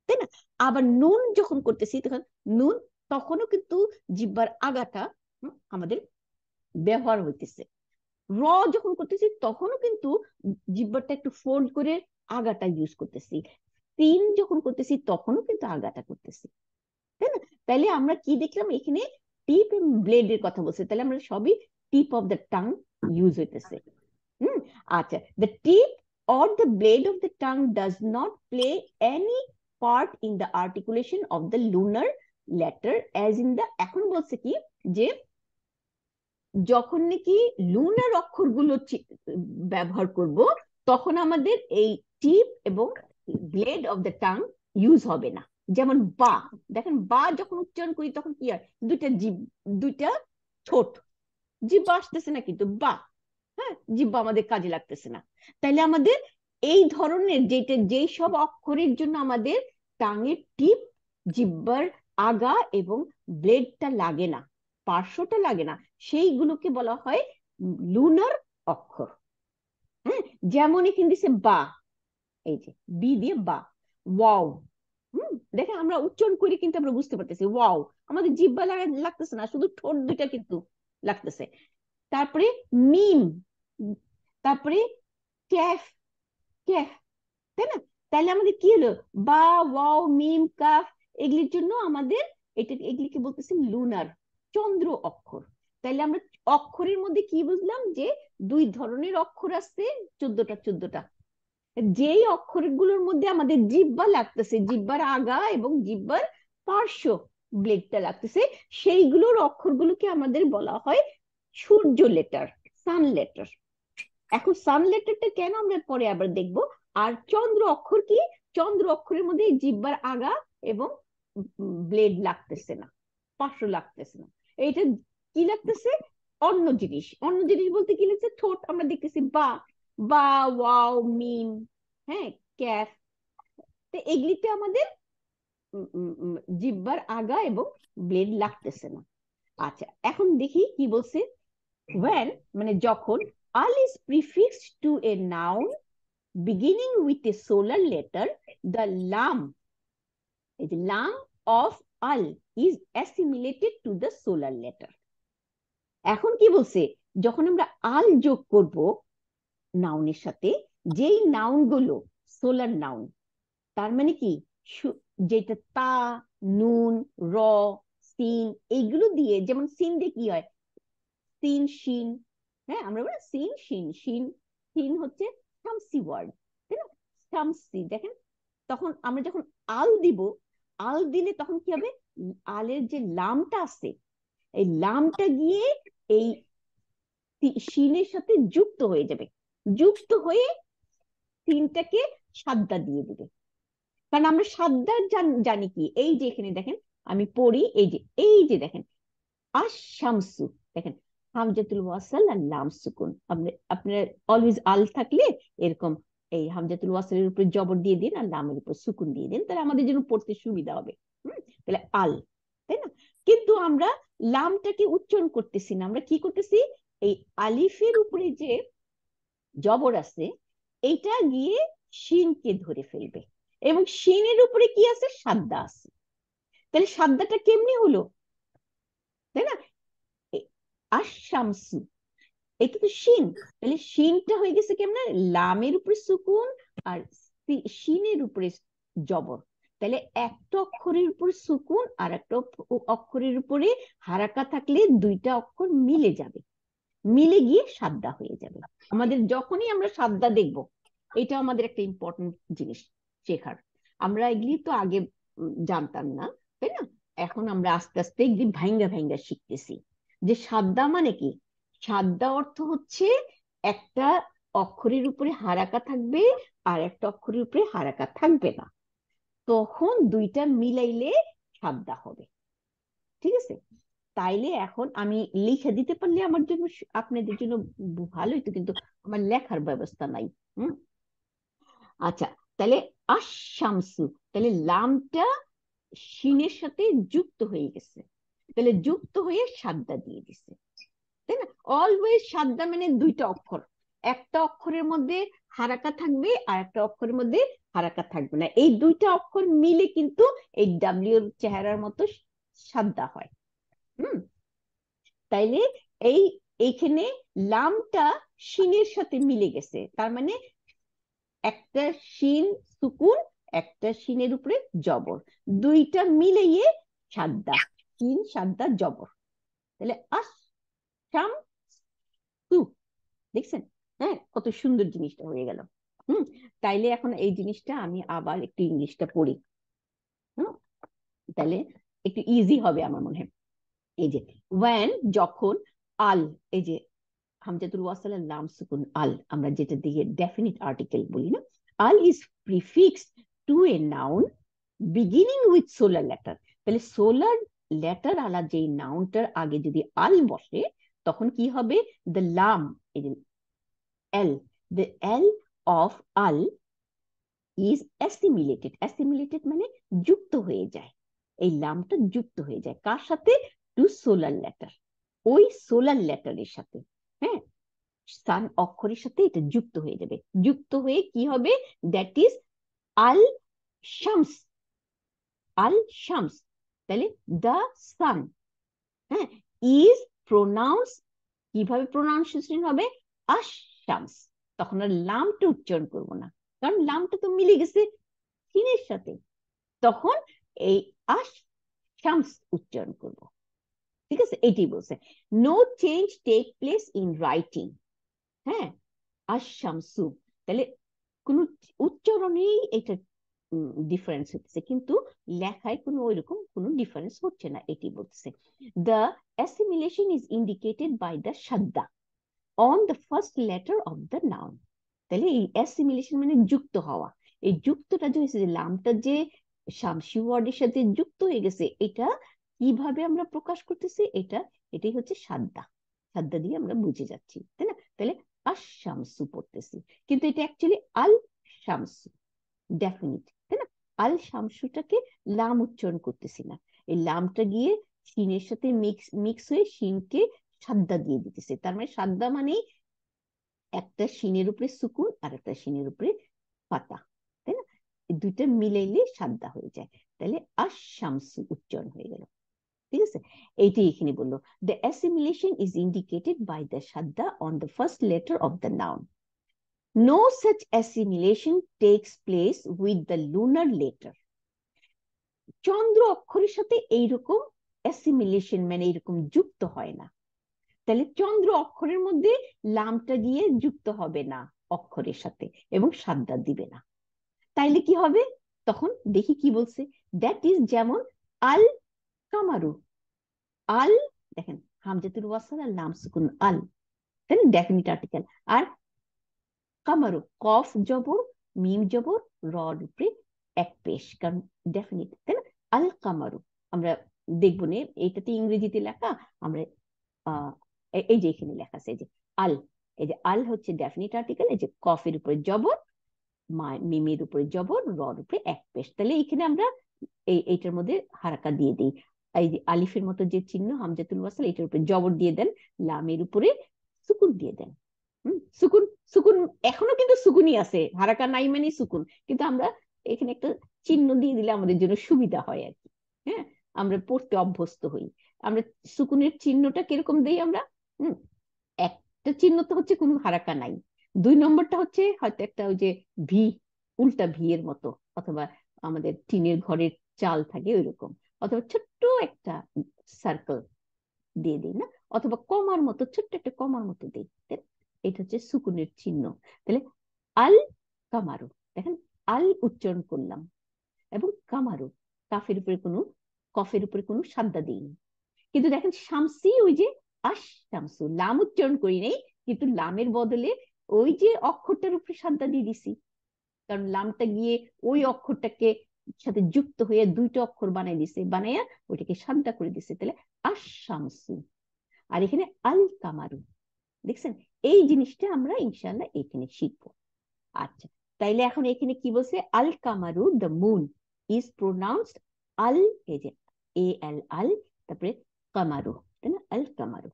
তাই না? আবার নুন যখন করতেছি তখন নুন, তখনও কিন্তু জিহ্বার আগাটা আমাদের ব্যবহার হইতেছে। র যখন করতেছি তখনও কিন্তু জিহ্বাটা একটু ফোল্ড করে আগাটা ইউজ করতেছি। সিন যখন করতেছি তখনও কিন্তু আগাটা করতেছি, তাই না? তাইলে আমরা কি দেখলাম এখানে? টিপ এবং ব্লেডের কথা বলছে, তাহলে আমরা সবই tip of the tongue use হইতেছে। আচ্ছা, the tip or the blade of the tongue does not play any part in the articulation of the lunar letter as in the, এখন বলছে কি যে যখন নাকি লুনার অক্ষরগুলো ব্যবহার করব তখন আমাদের এই টিপ এবং blade of the tongue use হবে না। যেমন বা, দেখেন বা যখন উচ্চারণ করি তখন কি হয়? দুইটা জিভ, দুইটা ঠোঁট, জিহ্বা আসতেছে না কিন্তু বা, হ্যাঁ, জিহ্বা আমাদের কাজে লাগতেছে না। তাইলে আমাদের এই ধরনের যেটা, যেই সব অক্ষরের জন্য আমাদের টাঙের টিপ, জিহ্বার আগা এবং ব্লেডটা লাগে না, পার্শ্বটা লাগে না, সেইগুলোকে বলা হয় লুনার অক্ষর। হ্যাঁ, যেমন এখানে দিছে বা, এই যে বি দিয়ে বা, ওয়াও, দেখেন আমরা উচ্চারণ করি কিন্তু আমরা বুঝতে পারতেছি ওয়াও, আমাদের জিহ্বা লাগতেছে না, শুধু ঠোঁট দুইটা কিন্তু লাগতেছে। তারপরে মিম, তারপরে ক্যাফ, ক্যাফ, তাই না? তাহলে আমাদের কি হলো? বা, ওয়াও, মিম, কাফ, এগুলির জন্য আমাদের এটা, এগুলিকে বলতেছি লুনার, চন্দ্র অক্ষর। তাহলে আমরা অক্ষরের মধ্যে কি বুঝলাম? যে দুই ধরনের অক্ষর আছে, 14টা 14টা। যেই অক্ষরগুলোর মধ্যে আমাদের জিহ্বা লাগতেছে, জিহ্বার আগা এবং জিহ্বার পার্শ্ব ব্লেডটা লাগতেছে, সেইগুলোর অক্ষরগুলোকে আমাদের বলা হয় সূর্য লেটার, সান লেটার। এখন সান লেটারটা কেন আমরা পরে আবার দেখবো, আর চন্দ্র অক্ষর কি? চন্দ্র অক্ষরের মধ্যে জিহ্বার আগা এবং ব্লেড লাগতেছে না, পার্শ্ব লাগতেছে না। এইটা কি লাগতেছে? অন্য জিনিস। অন্য জিনিস বলতে কি লাগছে? ঠোঁট আমরা দেখতেছি বা, বা, ওয়াও, মিম, হ্যাঁ, ক্যাফ। তো এগুলিতে আমাদের জিহ্বার আগা এবং ব্লেড লাগতেছে না। আচ্ছা, এখন দেখি কি বলছে। when মানে যখন al is prefixed to a noun beginning with a solar letter, the lam of al is assimilated to the solar letter. এখন কি বলছে? যখন আমরা আল যোগ করব নাউনের সাথে, যেই নাউন গুলো সোলার নাউন, তার মানে কি যেটা তা, নুন, র, সিন, এইগুলো দিয়ে, যেমন সিন দিয়ে কি হয়? সিন, শিন, হ্যাঁ, আমরা বলি সিন, শিন, শিন, শিন হচ্ছে শামসি ওয়ার্ড, তাই না? শামসি, দেখেন, তখন আমরা যখন আল দিব, আল দিলে তখন কি হবে? আলের যে লামটা আছে, এই লামটা গিয়ে এই শিনের সাথে যুক্ত হয়ে যাবে, যুক্ত হয়ে সিনটাকে সাদ্দা দিয়ে দিবে। কারণ আমরা সাদ্দা জানি কি, এই যে এখানে দেখেন আমি পড়ি, এই যে দেখেন আশ-শামসু, দেখেন হামজাতুল ওয়াসাল আর লাম সুকুন। আপনার অলওয়েজ আল থাকলে এরকম এই হামজাতুল ওয়াসালের উপরে জবর দিয়ে দিন আর লামের উপর সুকুন দিয়ে দিন, তাহলে আমাদের জন্য পড়তে সুবিধা হবে। তাহলে আল, তাই না? কিন্তু আমরা লামটাকে উচ্চারণ করতেছি না, আমরা কি করতেছি? এই আলিফের উপরে যে জবর আছে এইটা গিয়ে শিনকে ধরে ফেলবে, এবং শিনের উপরে কি আছে? সাদ্দা আছে। তাহলে সাদ্দাটা কেমনি হলো, তাই না? আশ-শামসু, এটা তো শিন, তাহলে শিনটা হয়ে গেছে কেমন? লামের উপরে সুকুন আর শিনের উপরে জবর। তাহলে একটা অক্ষরের উপরে সুকুন আর একটা অক্ষরের উপরে হারাকা থাকলে দুইটা অক্ষর মিলে যাবে, মিলে গিয়ে সাদ্দা হয়ে যাবে। আমাদের যখনই আমরা সাদ্দা দেখব, এটা আমাদের একটা ইম্পর্টেন্ট জিনিস শেখার। আমরা এগুলি তো আগে জানতাম না, তাই না? এখন আমরা আস্তে আস্তে এগুলি ভাঙ্গা ভাঙ্গা শিখতেছি যে সাদ্দা মানে কি। সাদ্দা অর্থ হচ্ছে একটা অক্ষরের উপরে হারাকা থাকবে আর একটা অক্ষরের উপরে হারাকা থাকবে না, তখন দুইটা মিলাইলে সাদ্দা হবে। ঠিক আছে? তাইলে এখন আমি লিখে দিতে পারলে আমার জন্য, আপনাদের জন্য ভালোই তো, কিন্তু আমার লেখার ব্যবস্থা নাই। হুম, আচ্ছা, তাহলে আশ-শামসু, তাহলে লামটা শিনের সাথে যুক্ত হয়ে গেছে, তাহলে যুক্ত হয়ে সাদ্দা দিয়ে দিছে, তাই না? অলওয়েজ সাদ্দা মানে দুইটা অক্ষর, একটা অক্ষরের মধ্যে হারাকা থাকবে আর একটা অক্ষরের মধ্যে হারাকা থাকবে না, এই দুইটা অক্ষর মিলে কিন্তু এই ডাব্লিউ এর চেহারার মতো সাদ্দা হয়। হুম, তাইলে এই এইখানে লামটা শিনের সাথে মিলে গেছে, তার মানে একটা শিন সুকুন, একটা শিনের উপরে জবর, দুইটা মিলিয়ে সাদ্দা, শিন সাদ্দা জবর, তাহলে আস শাম সু। দেখছেন? হ্যাঁ, কত সুন্দর জিনিসটা হয়ে গেল। তাইলে এখন এই জিনিসটা আমি আবার একটু ইংলিশটা পড়ি। হুম, তাহলে একটু ইজি হবে আমার মনে হয়। এই যে ওয়েন, যখন, আল, এই যে হামজাতুল ওয়াসালের লাম সুকুন আল, আমরা যেটা দিয়ে ডেফিনিট আর্টিকেল বলি না, আল is prefixed to a noun beginning with solar letter. তাহলে সোলার লেটার আলা যে নাউনটার আগে যদি আল বসে, তখন কি হবে? দ্য লাম, এল, দ্য এল অফ আল ইজ অ্যাসিমিলেটেড। অ্যাসিমিলেটেড মানে যুক্ত হয়ে যায়, এই লামটা যুক্ত হয়ে যায় কার সাথে? টু সোলার লেটার, ওই সোলার লেটারের সাথে। হ্যাঁ, সান অক্ষরের সাথে এটা যুক্ত হয়ে যাবে, যুক্ত হয়ে কি হবে? দ্যাট ইজ আল শামস, আল শামস। তাহলে দ্য সান, হ্যাঁ, ইজ প্রোনাউন্স, কিভাবে প্রোনাউন্সিয়েশন হবে? আশ শামস। তখন আর লামটা উচ্চারণ করবো না, কারণ লামটা তো মিলে গেছে সিনের সাথে, তখন এই আশ শামস উচ্চারণ করব। ঠিক আছে? এটি বলছে no change take place in writing. হ্যাঁ, আশ-শামসু, তাহলে কোন উচ্চারণেই এটা ডিফারেন্স হচ্ছে, কিন্তু লেখায় কোনো ওইরকম কোনো ডিফারেন্স হচ্ছে না, এটি বলছে। The assimilation is indicated by the সাদ্দা on the first letter of the noun. তাহলে এই অ্যাসিমিলেশন মানে যুক্ত হওয়া, এই যুক্তটা যে হয়েছে, যে লামটা যে শামসি ওয়ার্ডের সাথে যুক্ত হয়ে গেছে, এটা কিভাবে আমরা প্রকাশ করতেছি, এটাই হচ্ছে সাদ্দা। সাদ্দা দিয়ে আমরা বুঝে যাচ্ছি, তাই না? তাহলে আশ-শামসু পড়তেছি, কিন্তু এটা অ্যাকচুয়ালি আল শামসু, ডেফিনিট, তাই না? আল শামসুটাকে লাম উচ্চারণ করতেছি না, এই লামটা গিয়ে শিনের সাথে মিক্স হয়ে শিনকে সাদ্দা দিয়ে দিতেছে। তার মানে সাদ্দা মানে একটা শিনের উপরে সুকুন আর একটা শিনের উপরে পাতা, তাই না? এই দুইটা মিলাইলে সাদ্দা হয়ে যায়, তাহলে আশ-শামসু উচ্চারণ হয়ে গেল। ঠিক আছে, এইটাই এখানে বললো, the assimilation is indicated by the সাদ্দা on the first letter of the noun. No such assimilation takes place with the lunar letter. চন্দ্র অক্ষরের সাথে এইরকম অ্যাসিমিলেশন মানে এইরকম যুক্ত হয় না। তাহলে চন্দ্র অক্ষরের মধ্যে লামটা গিয়ে যুক্ত হবে না অক্ষরের সাথে এবং সাদ্দা দিবে না। তাইলে কি হবে? তখন দেখি কি বলছে, দ্যাট ইজ যেমন আল কামারু, আল, দেখেন হামজাতুল ওয়াসল আর লাম সুকুন আল, তাই না, ডেফিনিট আর্টিকেল। আর কামারু, কফ জবর মিম জবর রর উপরে এক পেশ, কারণ ডেফিনিট, তাই না? আল কামারু আমরা দেখবো নে, এইটাতে ইংরেজিতে লেখা, আমরা এই যে এখানে লেখা আছে, এই যে আল, এই যে আল হচ্ছে ডেফিনিট আর্টিকেল, এই যে কফের উপরে জবর, মিমের উপরে জবর, রর উপরে এক পেশ, তাহলে এখানে আমরা এইটার মধ্যে হারাকা দিয়ে দিই। এই যে আলিফের মতো যে চিহ্ন হামজাতুল ওয়াসল, এটার উপরে জবর দিয়ে দেন, লামের উপরে সুকুন দিয়ে দেন। সুকুন, সুকুন এখনো কিন্তু সুকুনই আছে, হারাকা নাই মানে সুকুন, কিন্তু আমরা এখানে একটা চিহ্ন দিয়ে দিলে আমাদের জন্য সুবিধা হয় আর কি। হ্যাঁ, আমরা পড়তে অভ্যস্ত হই। আমরা সুকুনের চিহ্নটা কিরকম দেই আমরা? একটা চিহ্ন তো হচ্ছে কোনো হারাকা নাই, দুই নম্বরটা হচ্ছে হয়তো একটা ওই যে ভি, উল্টা ভি এর মতো, অথবা আমাদের টিনের ঘরের চাল থাকে ওইরকম, অথবা ছোট্ট একটা সার্কেল দিয়ে দিই না, অথবা কমার মতো ছোট্ট একটা কমার মতো দিই, এটা হচ্ছে সুকুনের চিহ্ন। তাহলে আল কামারু, দেখেন আল উচ্চারণ করলাম এবং কামারু, কাফের উপরে কোনো, কফের উপরে কোনো সাদ্দা দিইনি, কিন্তু দেখেন শামসি ওই যে আশ শামসু, লাম উচ্চারণ করি নেই, কিন্তু লামের বদলে ওই যে অক্ষরটার উপরে সাদ্দা দিয়ে দিছি, কারণ লামটা গিয়ে ওই অক্ষরটাকে সাথে যুক্ত হয়ে দুইটা অক্ষর বানাই দিছে, বানাইয়া ওইটাকে সাদ্দা করে দিছে, তাহলে আশ শামসু। আর এখানে আল কামারু, দেখছেন? এই জিনিসটা আমরা ইনশাআল্লাহ এখানে শিখবো। আচ্ছা, তাইলে এখন এখানে কি বলছে, আল কামারু দ্য মুন ইজ প্রোনাউন্সড আল, এই যে এ এল আল, তারপরে কামারু, তাই না, আল কামারু।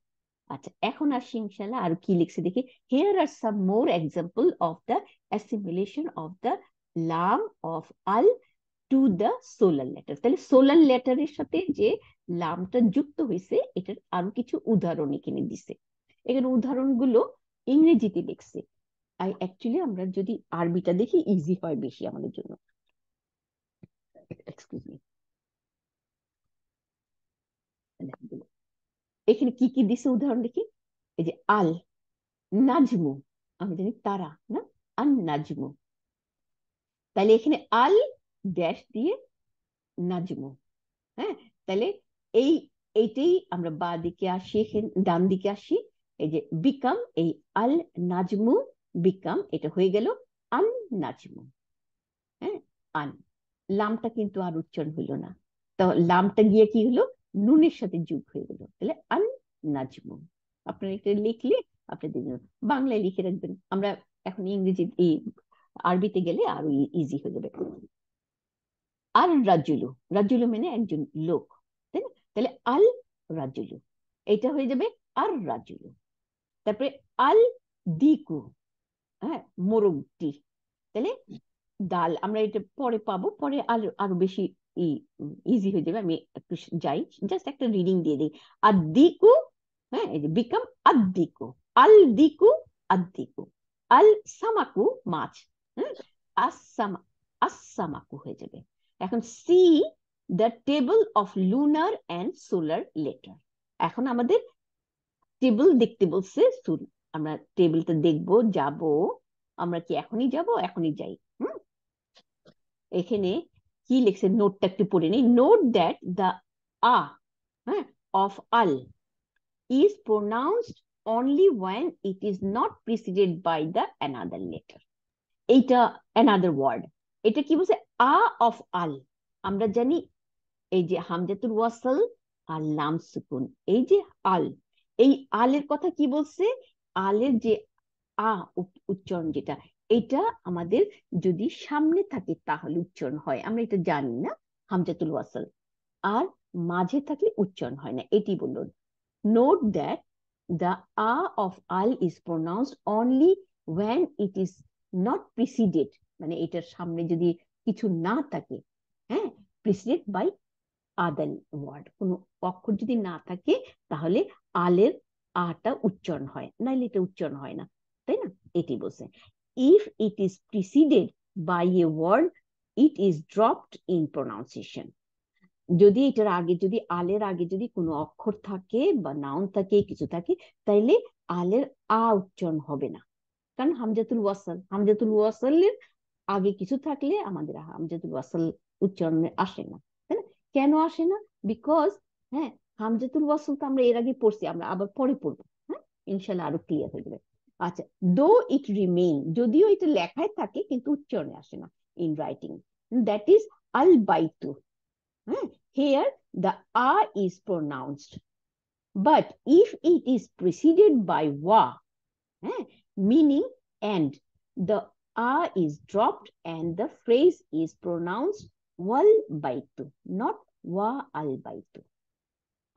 আচ্ছা, এখন আসি ইনশাআল্লাহ আর কি লিখছে দেখি। Here are some more example of the assimilation of the লাম অফ আল টু দ্য সোলার লেটার। তাহলে সোলার লেটারের সাথে যে লামটা যুক্ত হয়েছে, এটার আরো কিছু উদাহরণ এখানে দিছে। এখানে উদাহরণগুলো ইংরেজিতে লিখছে, অ্যাকচুয়ালি আমরা যদি আরবিটা দেখি ইজি হয় বেশি আমাদের জন্য। এক্সকিউজ মি, এখানে কি কি দিছে উদাহরণ দেখি। এই যে আল নাজমু, আমি জানি তারা, না, আন নাজমু, তাহলে এখানে আল ড্যাশ দিয়ে নাজমু। হ্যাঁ, তাহলে এই এইটাই আমরা বা দিকে আসি, ডান দিকে আসি, এই যে বিকাম, এই আল নাজমু বিকাম, এটা হয়ে গেল আন নাজমু। হ্যাঁ, আন, লামটা কিন্তু আর উচ্চারণ হইল না, তো লামটা গিয়ে কি হলো, নুনের সাথে যোগ হয়ে গেল, তাহলে আন নাজমু। আপনারা এটা লিখলে আপনাদের জন্য, বাংলায় লিখে রাখবেন, আমরা এখন ইংরেজি এই আরবিতে গেলে আরো ইজি হয়ে যাবে। আর রাজুলু, রাজুলু মানে একজন লোক, তাই না, তাহলে আল রাজুলু, এটা হয়ে যাবে আর রাজুলু। তারপরে আল দিকু, হ্যাঁ, মোরগটি, তাহলে ডাল, আমরা এটা পরে পাবো, পরে আরো আরো বেশি ইজি হয়ে যাবে। আমি একটু যাই, জাস্ট একটা রিডিং দিয়ে দিই। আদিকু, হ্যাঁ, এই যে বিকাম আদিকু, আল দিকু আদিকু, আল সামাকু মাছ, হ্যাঁ, আসামা, আসামাকু হয়ে যাবে। এখন C the table of lunar and solar letter, এখন আমাদের টেবিল দেখতে বলছে, আমরা টেবিলটা দেখবো, যাব, আমরা কি এখনই যাব? এখনই যাই। এখানে কি লিখছে নোটটা একটু পড়ে নিই। নোট দ্যাট দ্য আ, হ্যাঁ, of Al is pronounced only when it is not preceded by the another letter. এইটা অ্যানাদার ওয়ার্ড। এটা কি বলছে? আ অফ আল। আমরা জানি এই যে হামজাতুল ওয়াসল আর লাম সুকুন, এই যে আল, এই আলের কথা কি বলছে? আলের যে আ উচ্চারণ যেটা, এটা আমাদের যদি সামনে থাকে তাহলে উচ্চারণ হয়, আমরা এটা জানি না, হামজাতুল ওয়াসল। আর মাঝে থাকলে উচ্চারণ হয় না, এটি বললো। Note that the a of al is pronounced only when it is not preceded, মানে এটার সামনে যদি কিছু না থাকে, হ্যাঁ, preceded by other word, কোনো অক্ষর যদি না থাকে তাহলে আলের আটা উচ্চারণ হয়, নাইলে এটা উচ্চারণ হয় না, তাই না? এটি বলছে। if it is preceded by a word it is dropped in pronunciation, যদি এটার আগে, যদি আলের আগে যদি কোনো অক্ষর থাকে বা নাউন থাকে, কিছু থাকে, তাইলে আলের আ উচ্চারণ হবে না, কারণ হামজাতুল ওয়াসাল, হামজাতুল ওয়াসালের আগে কিছু থাকলে আমাদের হামজাতুল ওয়াসাল উচ্চারণে আসে না, তাই না? কেন আসে না? বিকজ, হ্যাঁ, হামজাতুল ওয়াসাল তো আমরা এর আগে পড়ছি, আমরা আবার পরে পড়বো, হ্যাঁ, ইনশাল্লাহ আরো ক্লিয়ার হয়ে যাবে। আচ্ছা, দো ইট রিমেইন, যদিও এটা লেখায় থাকে কিন্তু উচ্চারণে আসে না, ইন রাইটিং, দ্যাট ইজ আল বাইতু। Here the a is pronounced, but if it is preceded by wa, meaning and, the a is dropped and the phrase is pronounced wal baitu, not wa al baitu.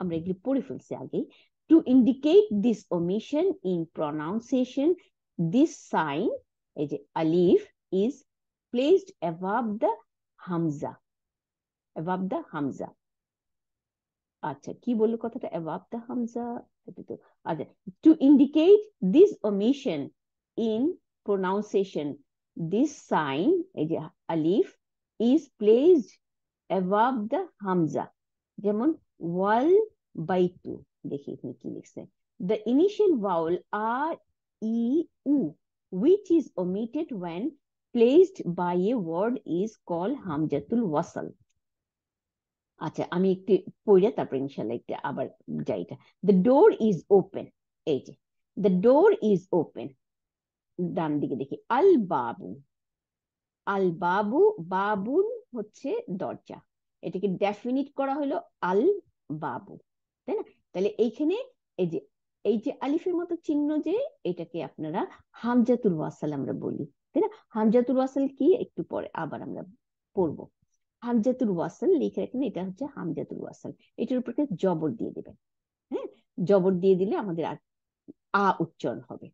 আমরা এগুলি পড়ে ফেলছি আগে। To indicate this omission in pronunciation, this sign, এই যে alif, is placed above the hamza, above the hamza. আচ্ছা, কি বললো কথাটা, above the hamza? আচ্ছা, to indicate this omission in pronunciation, this sign, এই যে alif, is placed above the hamza, যেমন ওয়াল বাইতু, দেখি এখানে কি লিখছে, the initial vowel a, e, u, which is omitted when placed by a word is called hamzatul wasal. আচ্ছা, আমি একটু পড়ে তারপর ইনশাল্লাহ একটু আবার যাইটা। দ্য ডোর ইজ ওপেন, এই যে দ্য ডোর ইজ ওপেন, ডান দিকে দেখি আল বাবু, আল বাবু, বাবুন হচ্ছে দরজা, এটাকে ডেফিনিট করা হলো আল বাবু, তাই না? তাহলে এইখানে এই যে, এই যে আলিফের মতো চিহ্ন, যে এটাকে আপনারা হামজাতুল ওয়াসাল আমরা বলি, তাই না? হামজাতুল ওয়াসাল কি একটু পরে আবার আমরা পড়বো। হামজাতুল ওয়াসাল লিখে রাখেন, এটা হচ্ছে হামজাতুল ওয়াসাল, এটার উপরে জবর দিয়ে দিবেন, হ্যাঁ, জবর দিয়ে দিলে আমাদের আ উচ্চারণ হবে।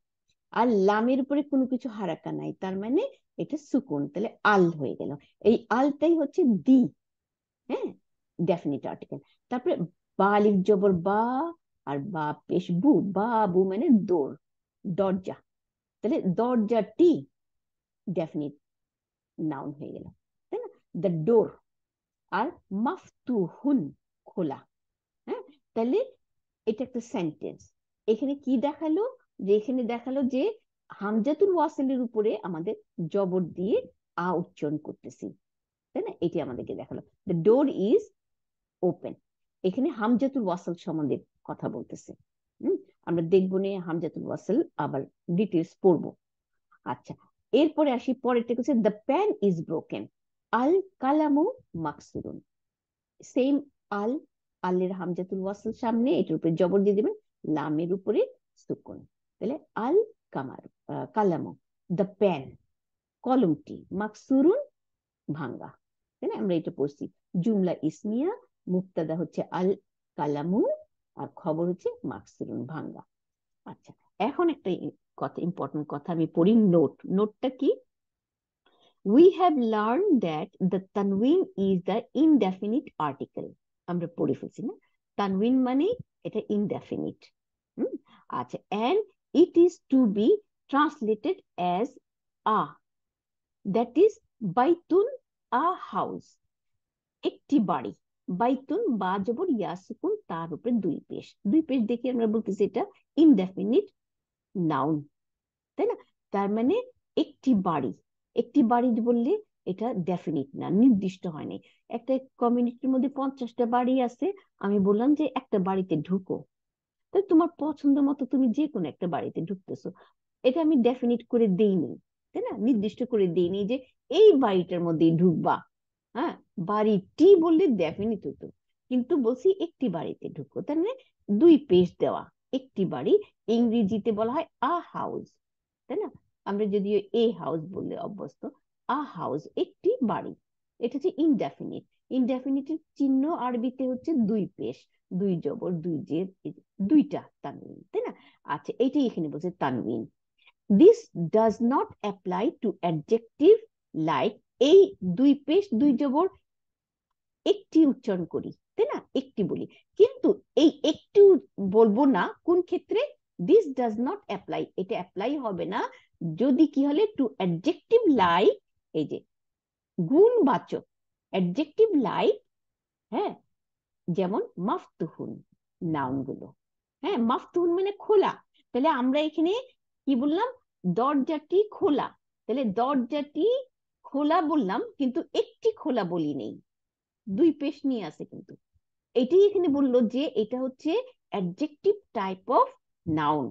আর লামের উপরে কোনো কিছু হারাকা নাই, তার মানে এটা সুকুন, তাহলে আল হয়ে গেল। এই আলটাই হচ্ছে দি, হ্যাঁ, ডেফিনিট আর্টিকেল। তারপরে বা আলিফ জবর বা, আর বা পেশ বু, বাবু মানে দোর, দরজা, তাহলে দরজাটি ডেফিনিট নাউন হয়ে গেল, তাই না? The door. আর মাফতুহুন, খোলা, হ্যাঁ, তাহলে এটা একটা সেন্টেন্স। এখানে কি দেখালো? যে এখানে দেখালো যে হামজাতুল ওয়াসিলের উপরে আমাদের জবর দিয়ে আ উচ্চারণ করতেছি, তাই না? এটি আমাদেরকে দেখালো দ্য ডোর ইজ ওপেন। এখানে হামজাতুল ওয়াসল সম্বন্ধে কথা বলতেছে। আমরা দেখবো নে হামজাতুল ওয়াসল, আবার ডিটেলস পড়বো। আচ্ছা, এরপরে আসি পরেরটা, হচ্ছে দ্য প্যান ইজ ব্রোকেন, আল কালামু মাকসুরুন। সেম আল, আলের হামজাতুল ওয়াসল সামনে, এটার উপরে জবর দিয়ে দিবেন, লামের উপরে সুকুন, তাহলে আল কামার কালামু, দ্য প্যান, কলমটি, মাকসুরুন ভাঙ্গা, তাই না? আমরা এটা পড়ছি। জুমলা ইসমিয়া, মুক্তাদা হচ্ছে আল কালামু, আর খবর হচ্ছে মাকসুরুন ভাঙ্গা। আচ্ছা, এখন একটা কথা, ইম্পর্টেন্ট কথা আমি পড়ি, নোট। নোটটা কি? We have learned that the tanween is the indefinite article. আমরা পড়ে ফেলছি না, তানউইন মানে এটা ইনডেফিনিট। আচ্ছা, and it is to be translated as a, that is Baitun, a house, একটি বাড়ি। বাইতুন, বা জবর ইয়া সুকুন, তার উপরে দুই পেশ, দুই পেশ দেখে আমরা বলতেছি এটা ইনডেফিনিট নাউন, তাই না? তার মানে একটি বাড়ি, একটি বাড়ি বললে এটা ডেফিনিট না, নির্দিষ্ট হয়নি। একটা কমিউনিটির মধ্যে 50টা বাড়ি আছে, আমি বললাম যে একটা বাড়িতে ঢুকো, তাই তোমার পছন্দ মতো তুমি যে কোনো একটা বাড়িতে ঢুকতেছো, এটা আমি ডেফিনিট করে দেইনি, তাই না, নির্দিষ্ট করে দিইনি যে এই বাড়িটার মধ্যেই ঢুকবা। হ্যাঁ, বাড়িটি বললে ডেফিনিট হতো, কিন্তু বলছি একটি বাড়িতে ঢুকবো, তার মানে দুই পেশ দেওয়া। একটি বাড়ি ইংরেজিতে বলা হয় আ হাউস, তাই না? আমরা যদিও এ হাউস বললে অভ্যস্ত, আ হাউস একটি বাড়ি। এটা হচ্ছে ইনডেফিনিট। ইনডেফিনিটের চিহ্ন আরবিতে হচ্ছে দুই পেশ, দুই জবর দুই জের, দুইটা তানবিন, তাই না? আচ্ছা, এইটাই এখানে বলছে তানবিন। This does not apply to adjective like, এই দুই পেশ দুই জবর একটি উচ্চারণ করি, তাই না, একটি বলি, কিন্তু এই একটু বলবো না কোন ক্ষেত্রে? দিস ডাজ নট অ্যাপ্লাই, এটা অ্যাপ্লাই হবে না যদি কি হলে টু অ্যাডজেক্টিভ লাইক, এই যে গুণবাচক অ্যাডজেক্টিভ লাইক, হ্যাঁ, যেমন মাফতুহুন, নাউন গুলো। হ্যাঁ, মাফতুহুন মানে খোলা, তাহলে আমরা এখানে কি বললাম? দরজাটি খোলা, তাহলে দরজাটি খোলা বললাম, কিন্তু একটি খোলা বলি নেই, দুই পেশ নিয়ে আছে কিন্তু। এটাই এখানে বললো যে এটা হচ্ছে অ্যাডজেক্টিভ টাইপ অফ নাউন,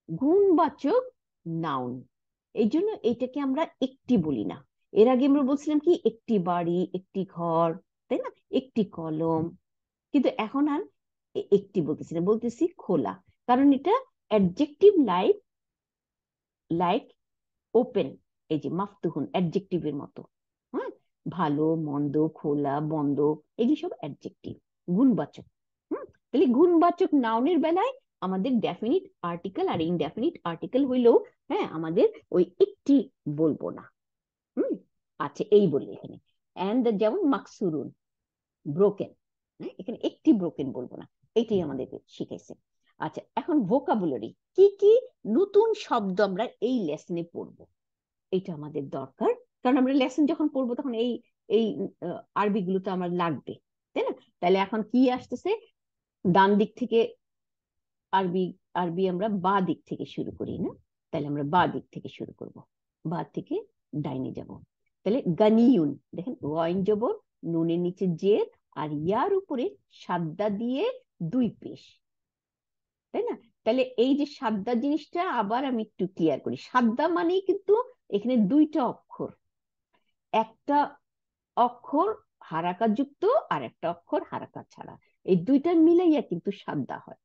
গুণবাচক নাউন। এই জন্য এটাকে আমরা একটি বলি না। এর আগে আমরা বলছিলাম কি একটি বাড়ি, একটি ঘর, তাই না, একটি কলম, কিন্তু এখন আর একটি বলতেছি না, বলতেছি খোলা, কারণ এটা অ্যাডজেক্টিভ লাইক, লাইক ওপেন, এই যে মাফতুহুন অ্যাডজেক্টিভের মতো। হ্যাঁ, ভালো মন্দ খোলা বন্ধ, এগুলি সব অ্যাডজেক্টিভ, গুণবাচক। তাহলে গুণবাচক নাউনের বেলায় আমাদের ডেফিনিট আর্টিকেল আর ইনডেফিনিট আর্টিকেল হইলেও, হ্যাঁ, আমাদের ওই একটি বলবো না। হুম, আচ্ছা, এই বলি এখানে এন্ড যেমন মাকসুরুন, ব্রোকেন, হ্যাঁ, এখানে একটি ব্রোকেন বলবো না, এটাই আমাদেরকে শিখাইছে। আচ্ছা, এখন ভোকাবুলারি কি কি নতুন শব্দ আমরা এই লেসনে পড়বো, এটা আমাদের দরকার, কারণ আমরা লেসন যখন পড়বো তখন এই এই আরবি গুলো তো আমার লাগবে, তাই না? তাহলে এখন কি আসতেছে, ডান দিক থেকে আরবি, আরবি আমরা বা দিক থেকে শুরু করি না, তাহলে আমরা বা দিক থেকে শুরু করব, বা থেকে ডাইনে যাব। তাহলে গানিয়ুন, দেখেন ওয়াইন জবর, নুনের নিচে জের, আর ইয়ার উপরে সাদ্দা দিয়ে দুই পেশ, তাই না? তাহলে এই যে সাদ্দা জিনিসটা আবার আমি একটু ক্লিয়ার করি, সাদ্দা মানেই কিন্তু এখানে দুইটা অক্ষর, একটা অক্ষর হারাকাত যুক্ত আর একটা অক্ষর হারাকাত ছাড়া, এই দুইটা মিলাইয়া কিন্তু সাদ্দা হয়।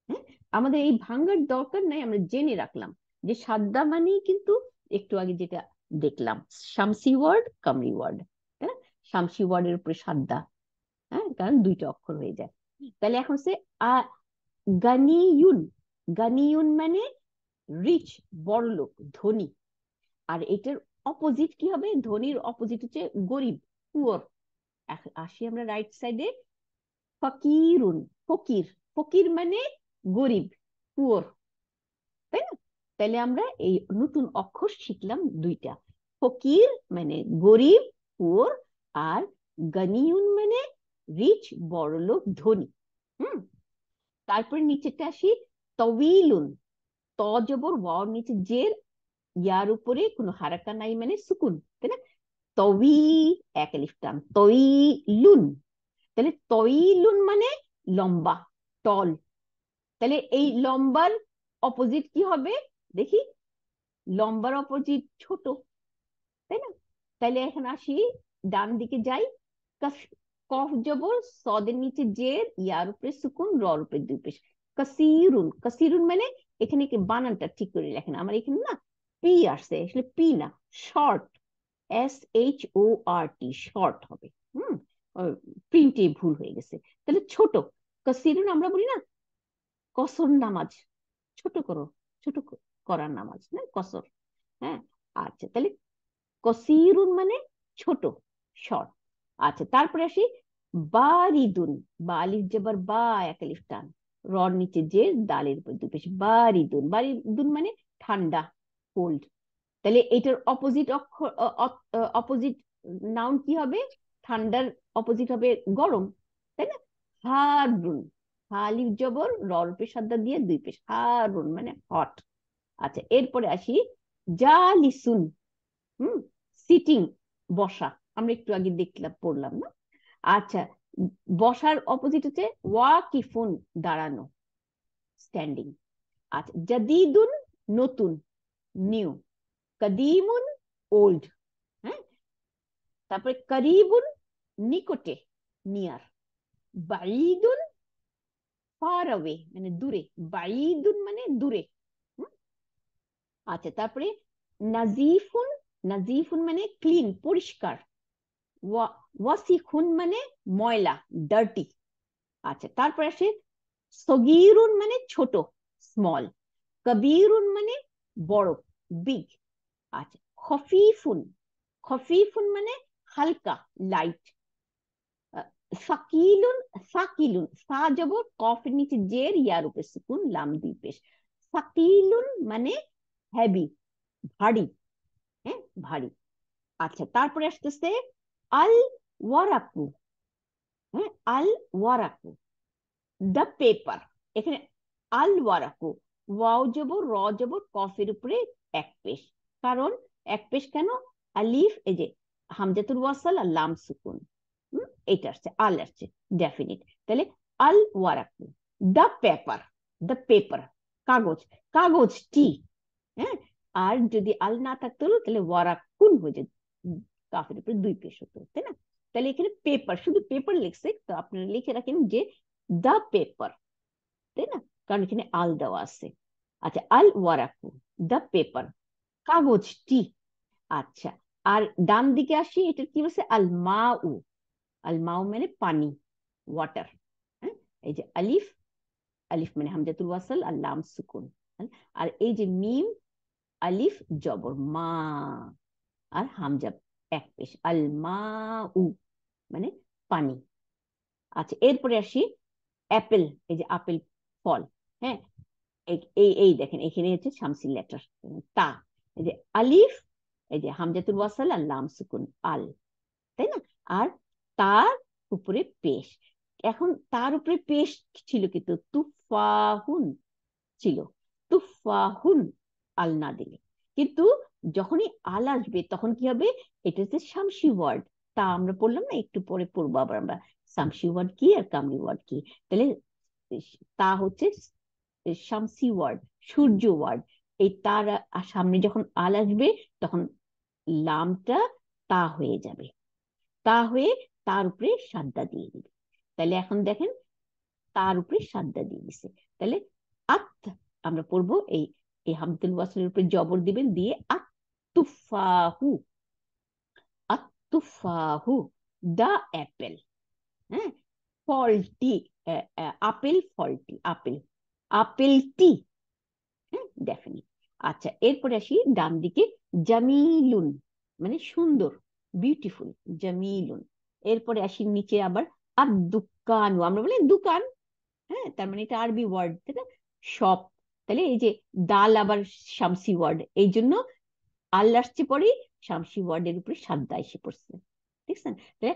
হ্যাঁ, আমাদের এই ভাঙ্গার দরকার নাই, আমরা জেনে রাখলাম যে সাদ্দা মানেই কিন্তু একটু আগে যেটা দেখলাম, শামসি ওয়ার্ড কামরি ওয়ার্ড, তাই না? শামসি ওয়ার্ডের উপরে সাদ্দা, হ্যাঁ, কারণ দুইটা অক্ষর হয়ে যায়। তাহলে এখন সে গানিয়ুন, গানিয়ুন মানে রিচ, বড়লোক, ধনী। আর এটার অপোজিট কি হবে? ধনীর অপোজিট হচ্ছে গরিব, পুয়ার। আসি আমরা রাইট সাইডে, ফকিরুন, ফকির, ফকির মানে গরিব, পুয়ার, তাই না? তাহলে আমরা এই নতুন অক্ষর শিখলাম দুইটা, ফকির মানে গরিব, পুয়ার, আর গানিয়ুন মানে রিচ, বড়লোক, ধনী। হুম, তারপরে নিচেটা আসি, তবিলুন, ত জবর ওয়াওর নিচে জের, ইয়ার উপরে কোনো হারাকা নাই মানে সুকুন, তাই না? তবি, এক আলিফ টান, তইলুন, তাহলে তইলুন মানে লম্বা, টল। তাহলে এই লম্বার অপোজিট কি হবে দেখি? লম্বার অপোজিট ছোট, তাই না? তাহলে এখন আসি, ডান দিকে যাই, কফ জবর, সদের নিচে জের, ইয়ার উপরে সুকুন, রর উপরে দুই পেশ, কাসিরুন, কাসিরুন মানে, এখানে কি বানানটা ঠিক করে লেখেন, আমার এখানে না পি আসছে, আসলে পি না, শর্ট, SHORT, শর্ট হবে। হুম, প্রিন্টে ভুল হয়ে গেছে। তাহলে ছোট, কাসিরুন আমরা বলি না কসর নামাজ, ছোট করো, ছোট করার নামাজ না কসর। হ্যাঁ, আচ্ছা, তাহলে কসিরুন মানে ছোট, শর্ট। আচ্ছা, তারপরে আসি বারিদুন, বা আলিফ জবর বা, এক আলিফ টান, রর নিচে যে, দালের উপর দুই পেশ, বারিদুন, বারিদুন মানে ঠান্ডা, কোল্ড। তাহলে এটার অপোজিট অক্ষর, অপোজিট নাউন কি হবে? ঠান্ডার অপোজিট হবে গরম, তাই না? হারুন, হালিফ জবর, রর পেশ সাদ্দা দিয়ে দুই পেশ, হারুন মানে হট। আচ্ছা, এরপরে আসি জালিসুন, হুম, সিটিং, বসা, আমরা একটু আগে দেখলাম পড়লাম না? আচ্ছা, বসার অপোজিট হচ্ছে ওয়াকিফুন, দাঁড়ানো, স্ট্যান্ডিং। আচ্ছা, জাদিদুন নতুন, নিউ, কাদিমুন ওল্ড। হ্যাঁ, তারপরে করিবুন নিকটে, নিয়ার। বাঈদুন ফার অ্যাওয়ে মানে দূরে, বাঈদুন মানে দূরে। আচ্ছা, তারপরে নাজিফুন, নাজিফুন মানে ক্লিন, পরিষ্কার। ওয়াসিখুন মানে ময়লা, ডার্টি। আচ্ছা, তারপরে আসে সগীরুন মানে ছোট, স্মল। কবিরুন মানে বড়, বিগ। আচ্ছা, খফিফুন, খফিফুন মানে হালকা, লাইট। সাকিলুন, সাকিলুন, সা জবর, কফের নিচে জের, ইয়ার উপরে সুকুন, লাম দুই পেশ। সাকিলুন মানে হেভি, ভারী। হ্যাঁ, ভারী। আচ্ছা, তারপরে আসতেছে আল ওয়ারাকু। হ্যাঁ, আল ওয়ারাকু, দ্য পেপার। এখানে আল ওয়ারাকু, ওয়াও জবর, র জবর, কফের উপরে এক পেশ। কারণ এক পেশ কেন? আলিফ, এই যে হামজাতুল ওয়াসাল আর লাম সুকুন, এটা আসছে, আল আসছে, ডেফিনিট। তাহলে আল ওয়ারাকু, দ্য পেপার, দ্য পেপার, কাগজ, কাগজটি। হ্যাঁ, আর যদি আল না থাকতো তাহলে ওয়ারাকুন হয়ে যেত, কাফের উপরে দুই পেশ হতো, তাই না? তাহলে এখানে পেপার, শুধু পেপার লিখছে, তো আপনারা লিখে রাখেন যে দ্য পেপার, তাই না? কারণ এখানে আল দেওয়া আছে। আচ্ছা, আল ওয়ারাকু, দ্য পেপার, কাগজটি। আচ্ছা, আর ডান দিকে আসি, এটা কি বলছে? আল মাউ, আল মাউ মানে পানি, ওয়াটার। হ্যাঁ, এই যে আলিফ, আলিফ মানে হামজাতুল ওয়াসাল আর লাম সুকুন। আর এই যে মিম, আলিফ জবর, মা, আর হামজা এক পেশ, আল মাউ মানে পানি। আচ্ছা, এরপরে আসি অ্যাপেল, এই যে আপেল, ফল। হ্যাঁ, এই এই এই দেখেন এখানে হচ্ছে শামসিল লেটার, তা। এই যে আলিফ, এই যে হামজাতুল ওয়াসাল আর লাম সুকুন, আল, তাই না? আর তার উপরে পেশ। এখন তার উপরে পেশ ছিল কিন্তু তুফাহুন ছিল, তুফাহুন আল না দিলে। কিন্তু যখনই আল আসবে তখন কি হবে? এটা হচ্ছে শামসি ওয়ার্ড। তা আমরা পড়লাম না, একটু পরে পড়বো আবার আমরা শামসি ওয়ার্ড কি আর কামরি ওয়ার্ড কি। তাহলে তা হচ্ছে শামসি ওয়ার্ড, সূর্য ওয়ার্ড। এই তার সামনে যখন আল আসবে তখন লামটা তা হয়ে যাবে, তা হয়ে তার উপরে সাদ্দা দিয়ে দিবে। তাহলে এখন দেখেন তার উপরে সাদ্দা দিয়ে দিছে। তাহলে আত, আমরা পড়বো এই এই হামদুল ওয়াসলের উপরে জবর দিবেন, দিয়ে আত তুফাহু, আত তুফাহু, দা অ্যাপেল। হ্যাঁ, ফলটি, আপেল, ফলটি, আপেল, আপেলটি। হ্যাঁ, ডেফিনিট। আচ্ছা, এরপরে আসি ডান দিকে, জামিলুন মানে সুন্দর, বিউটিফুল, জামিলুন। এরপরে আসি নিচে আবার আর দুকানু, আমরা বলি দোকান। হ্যাঁ, তার মানে এটা আরবি ওয়ার্ড, তাই না? শপ। তাহলে এই যে দাল আবার শামসি ওয়ার্ড, এই জন্য আল আসছে পরে শামসি ওয়ার্ডের উপরে সাদ্দা এসে পড়ছে, দেখছেন? তাহলে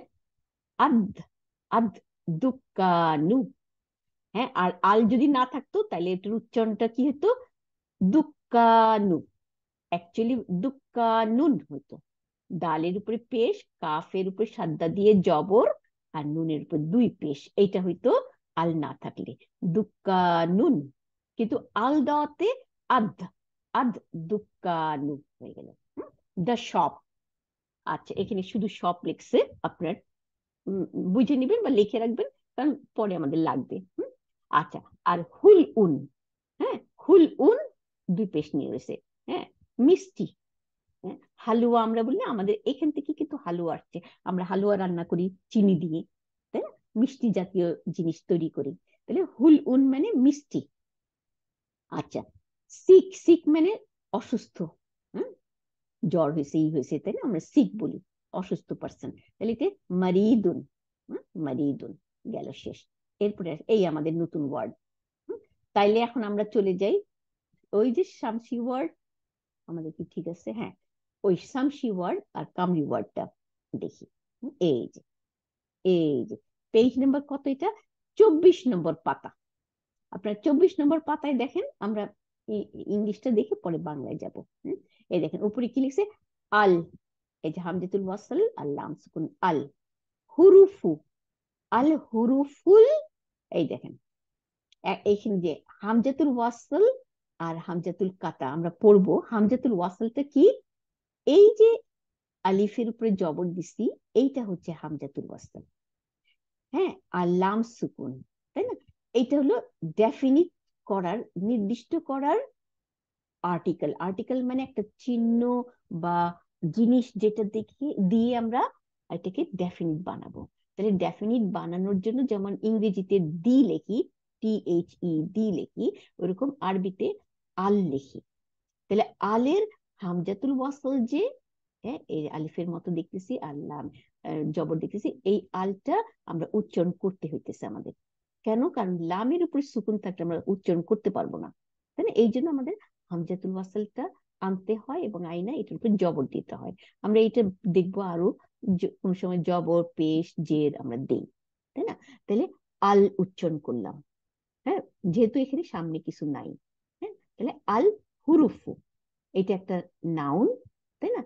আদ, আদ দুকানু। হ্যাঁ, আর আল যদি না থাকতো তাহলে এটার উচ্চারণটা কি হতো? দুকানু। অ্যাকচুয়ালি দুকানুন হতো। দালের উপরে পেশ, কাফের উপরে সাদ্দা দিয়ে জবর, আর নুনের উপর দুই পেশ, এইটা হইতো আল না থাকলে দুকানুন। কিন্তু আল দেওয়াতে আদ, আদ দুকানু হয়ে গেল, দ্য শপ। আচ্ছা, এখানে শুধু শপ লিখছে, আপনার বুঝে নিবেন বা লিখে রাখবেন, কারণ পরে আমাদের লাগবে। আচ্ছা, আর হুল উন, হ্যাঁ, হুল উন দুই পেশ নিয়ে রয়েছে। হ্যাঁ, মিষ্টি। হ্যাঁ, হালুয়া আমরা বলি না, আমাদের এখান থেকে কিন্তু হালুয়া আসছে। আমরা হালুয়া রান্না করি চিনি দিয়ে, তাই না? মিষ্টি জাতীয় জিনিস তৈরি করি। তাহলে হুল উন মানে মিষ্টি। আচ্ছা, সিক, সিক মানে অসুস্থ। হ্যাঁ, জ্বর হয়েছে, ই হয়েছে, তাই না? আমরা সিক বলি, অসুস্থ পার্সন। তাহলে এতে মারিদুন, মারিদুন গেল, শেষ। এরপরে এই আমাদের নতুন ওয়ার্ড। তাইলে এখন আমরা চলে যাই ওই যে শামসি ওয়ার্ড, আমাদের কি ঠিক আছে? হ্যাঁ, ওই শামসি ওয়ার্ড আর কামরি ওয়ার্ডটা দেখি। এই যে, এই যে পেজ নাম্বার কত এটা? 24 নম্বর পাতা। আপনার 24 নম্বর পাতায় দেখেন, আমরা ইংলিশটা দেখে পরে বাংলায় যাব। এই দেখেন উপরে কি লিখছে? আল, এই যে হামজাতুল ওয়াসাল আর লাম সুকুন, আল হুরুফু, আল হুরুফুল। এই দেখেন এইখানে যে হামজাতুল ওয়াসাল আর হামজাতুল কাতা আমরা পড়বো। হামজাতুল ওয়াসালটা কি? এই যে আলিফের উপরে জবর দিছি, এইটা হচ্ছে হামজাতুল ওয়াসল। হ্যাঁ, আর লাম সুকুন, তাই না? এইটা হলো ডেফিনিট করার, নির্দিষ্ট করার আর্টিকেল। আর্টিকেল মানে একটা চিহ্ন বা জিনিস, যেটা দেখি দিয়ে আমরা এটাকে ডেফিনিট বানাবো। তাহলে ডেফিনিট বানানোর জন্য যেমন ইংরেজিতে দি লিখি, THE, দি লিখি, ওরকম আরবিতে আল লিখি। তাহলে আলের হামজাতুল ওয়াসল যে, হ্যাঁ, এই আলিফের মতো দেখতেছি, আল্লাহ জবর দেখতেছি, এই আলটা আমরা উচ্চারণ করতে হইতেছে আমাদের। কেন? কারণ লামের উপরে সুকুন থাকলে আমরা উচ্চারণ করতে পারবো না, তাই না? এই জন্য আমাদের হামজাতুল ওয়াসলটা আনতে হয় এবং আইনা এটার উপরে জবর দিতে হয়। আমরা এটা দেখবো আরো, কোন সময় জবর পেশ জের আমরা দেই, তাই না? তাহলে আল উচ্চারণ করলাম, হ্যাঁ, যেহেতু এখানে সামনে কিছু নাই। হ্যাঁ, তাহলে আল হুরুফু, এটা একটা নাউন, তাই না?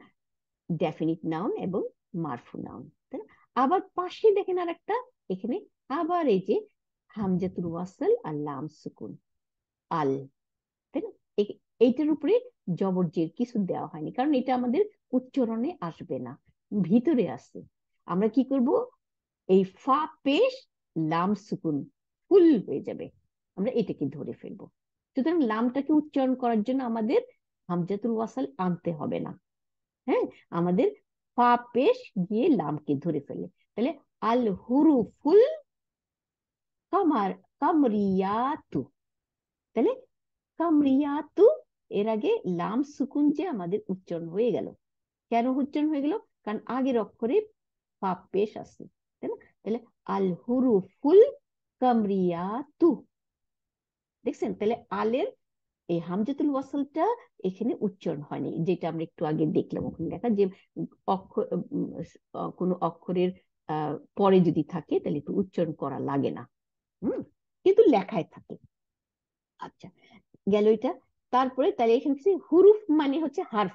ডেফিনিট নাউন এবং মারফু নাউন, তাই না? আবার পাশে দেখেন আর একটা, এখানে আবার এই যে হামজাতুল ওয়াসল আর লাম সুকুন, আল, তাই না? এইটার উপরে জবর জের কিছু দেওয়া হয়নি, কারণ এটা আমাদের উচ্চারণে আসবে না, ভিতরে আছে। আমরা কি করব, এই ফা পেশ লাম সুকুন ফুল হয়ে যাবে, আমরা এটাকে ধরে ফেলবো। সুতরাং লামটাকে উচ্চারণ করার জন্য আমাদের হামজাতুল ওয়াসাল আনতে হবে না। হ্যাঁ, আমাদের ফা পেশ গিয়ে লামকে ধরে ফেলে। তাহলে আল হুরুফুল কামার কামরিয়াতু, তাহলে কামরিয়াতু, এর আগে লাম সুকুন যে আমাদের উচ্চারণ হয়ে গেল। কেন উচ্চারণ হয়ে গেল? কারণ আগের অক্ষরে ফা পেশ আছে, তাই না? তাহলে আল হুরুফুল কামরিয়াতু, দেখছেন? তাহলে আলের এই হামজাতুল ওয়াসলটা এখানে উচ্চারণ হয়নি, যেটা আমরা একটু আগে দেখলাম। ওখানে দেখা যে অক্ষর, কোনো অক্ষরের পরে যদি থাকে তাহলে একটু উচ্চারণ করা লাগে না, কিন্তু লেখায় থাকে। আচ্ছা, গেল এটা। তারপরে তাহলে এখানে কিছু হুরুফ মানে হচ্ছে হার্ফ,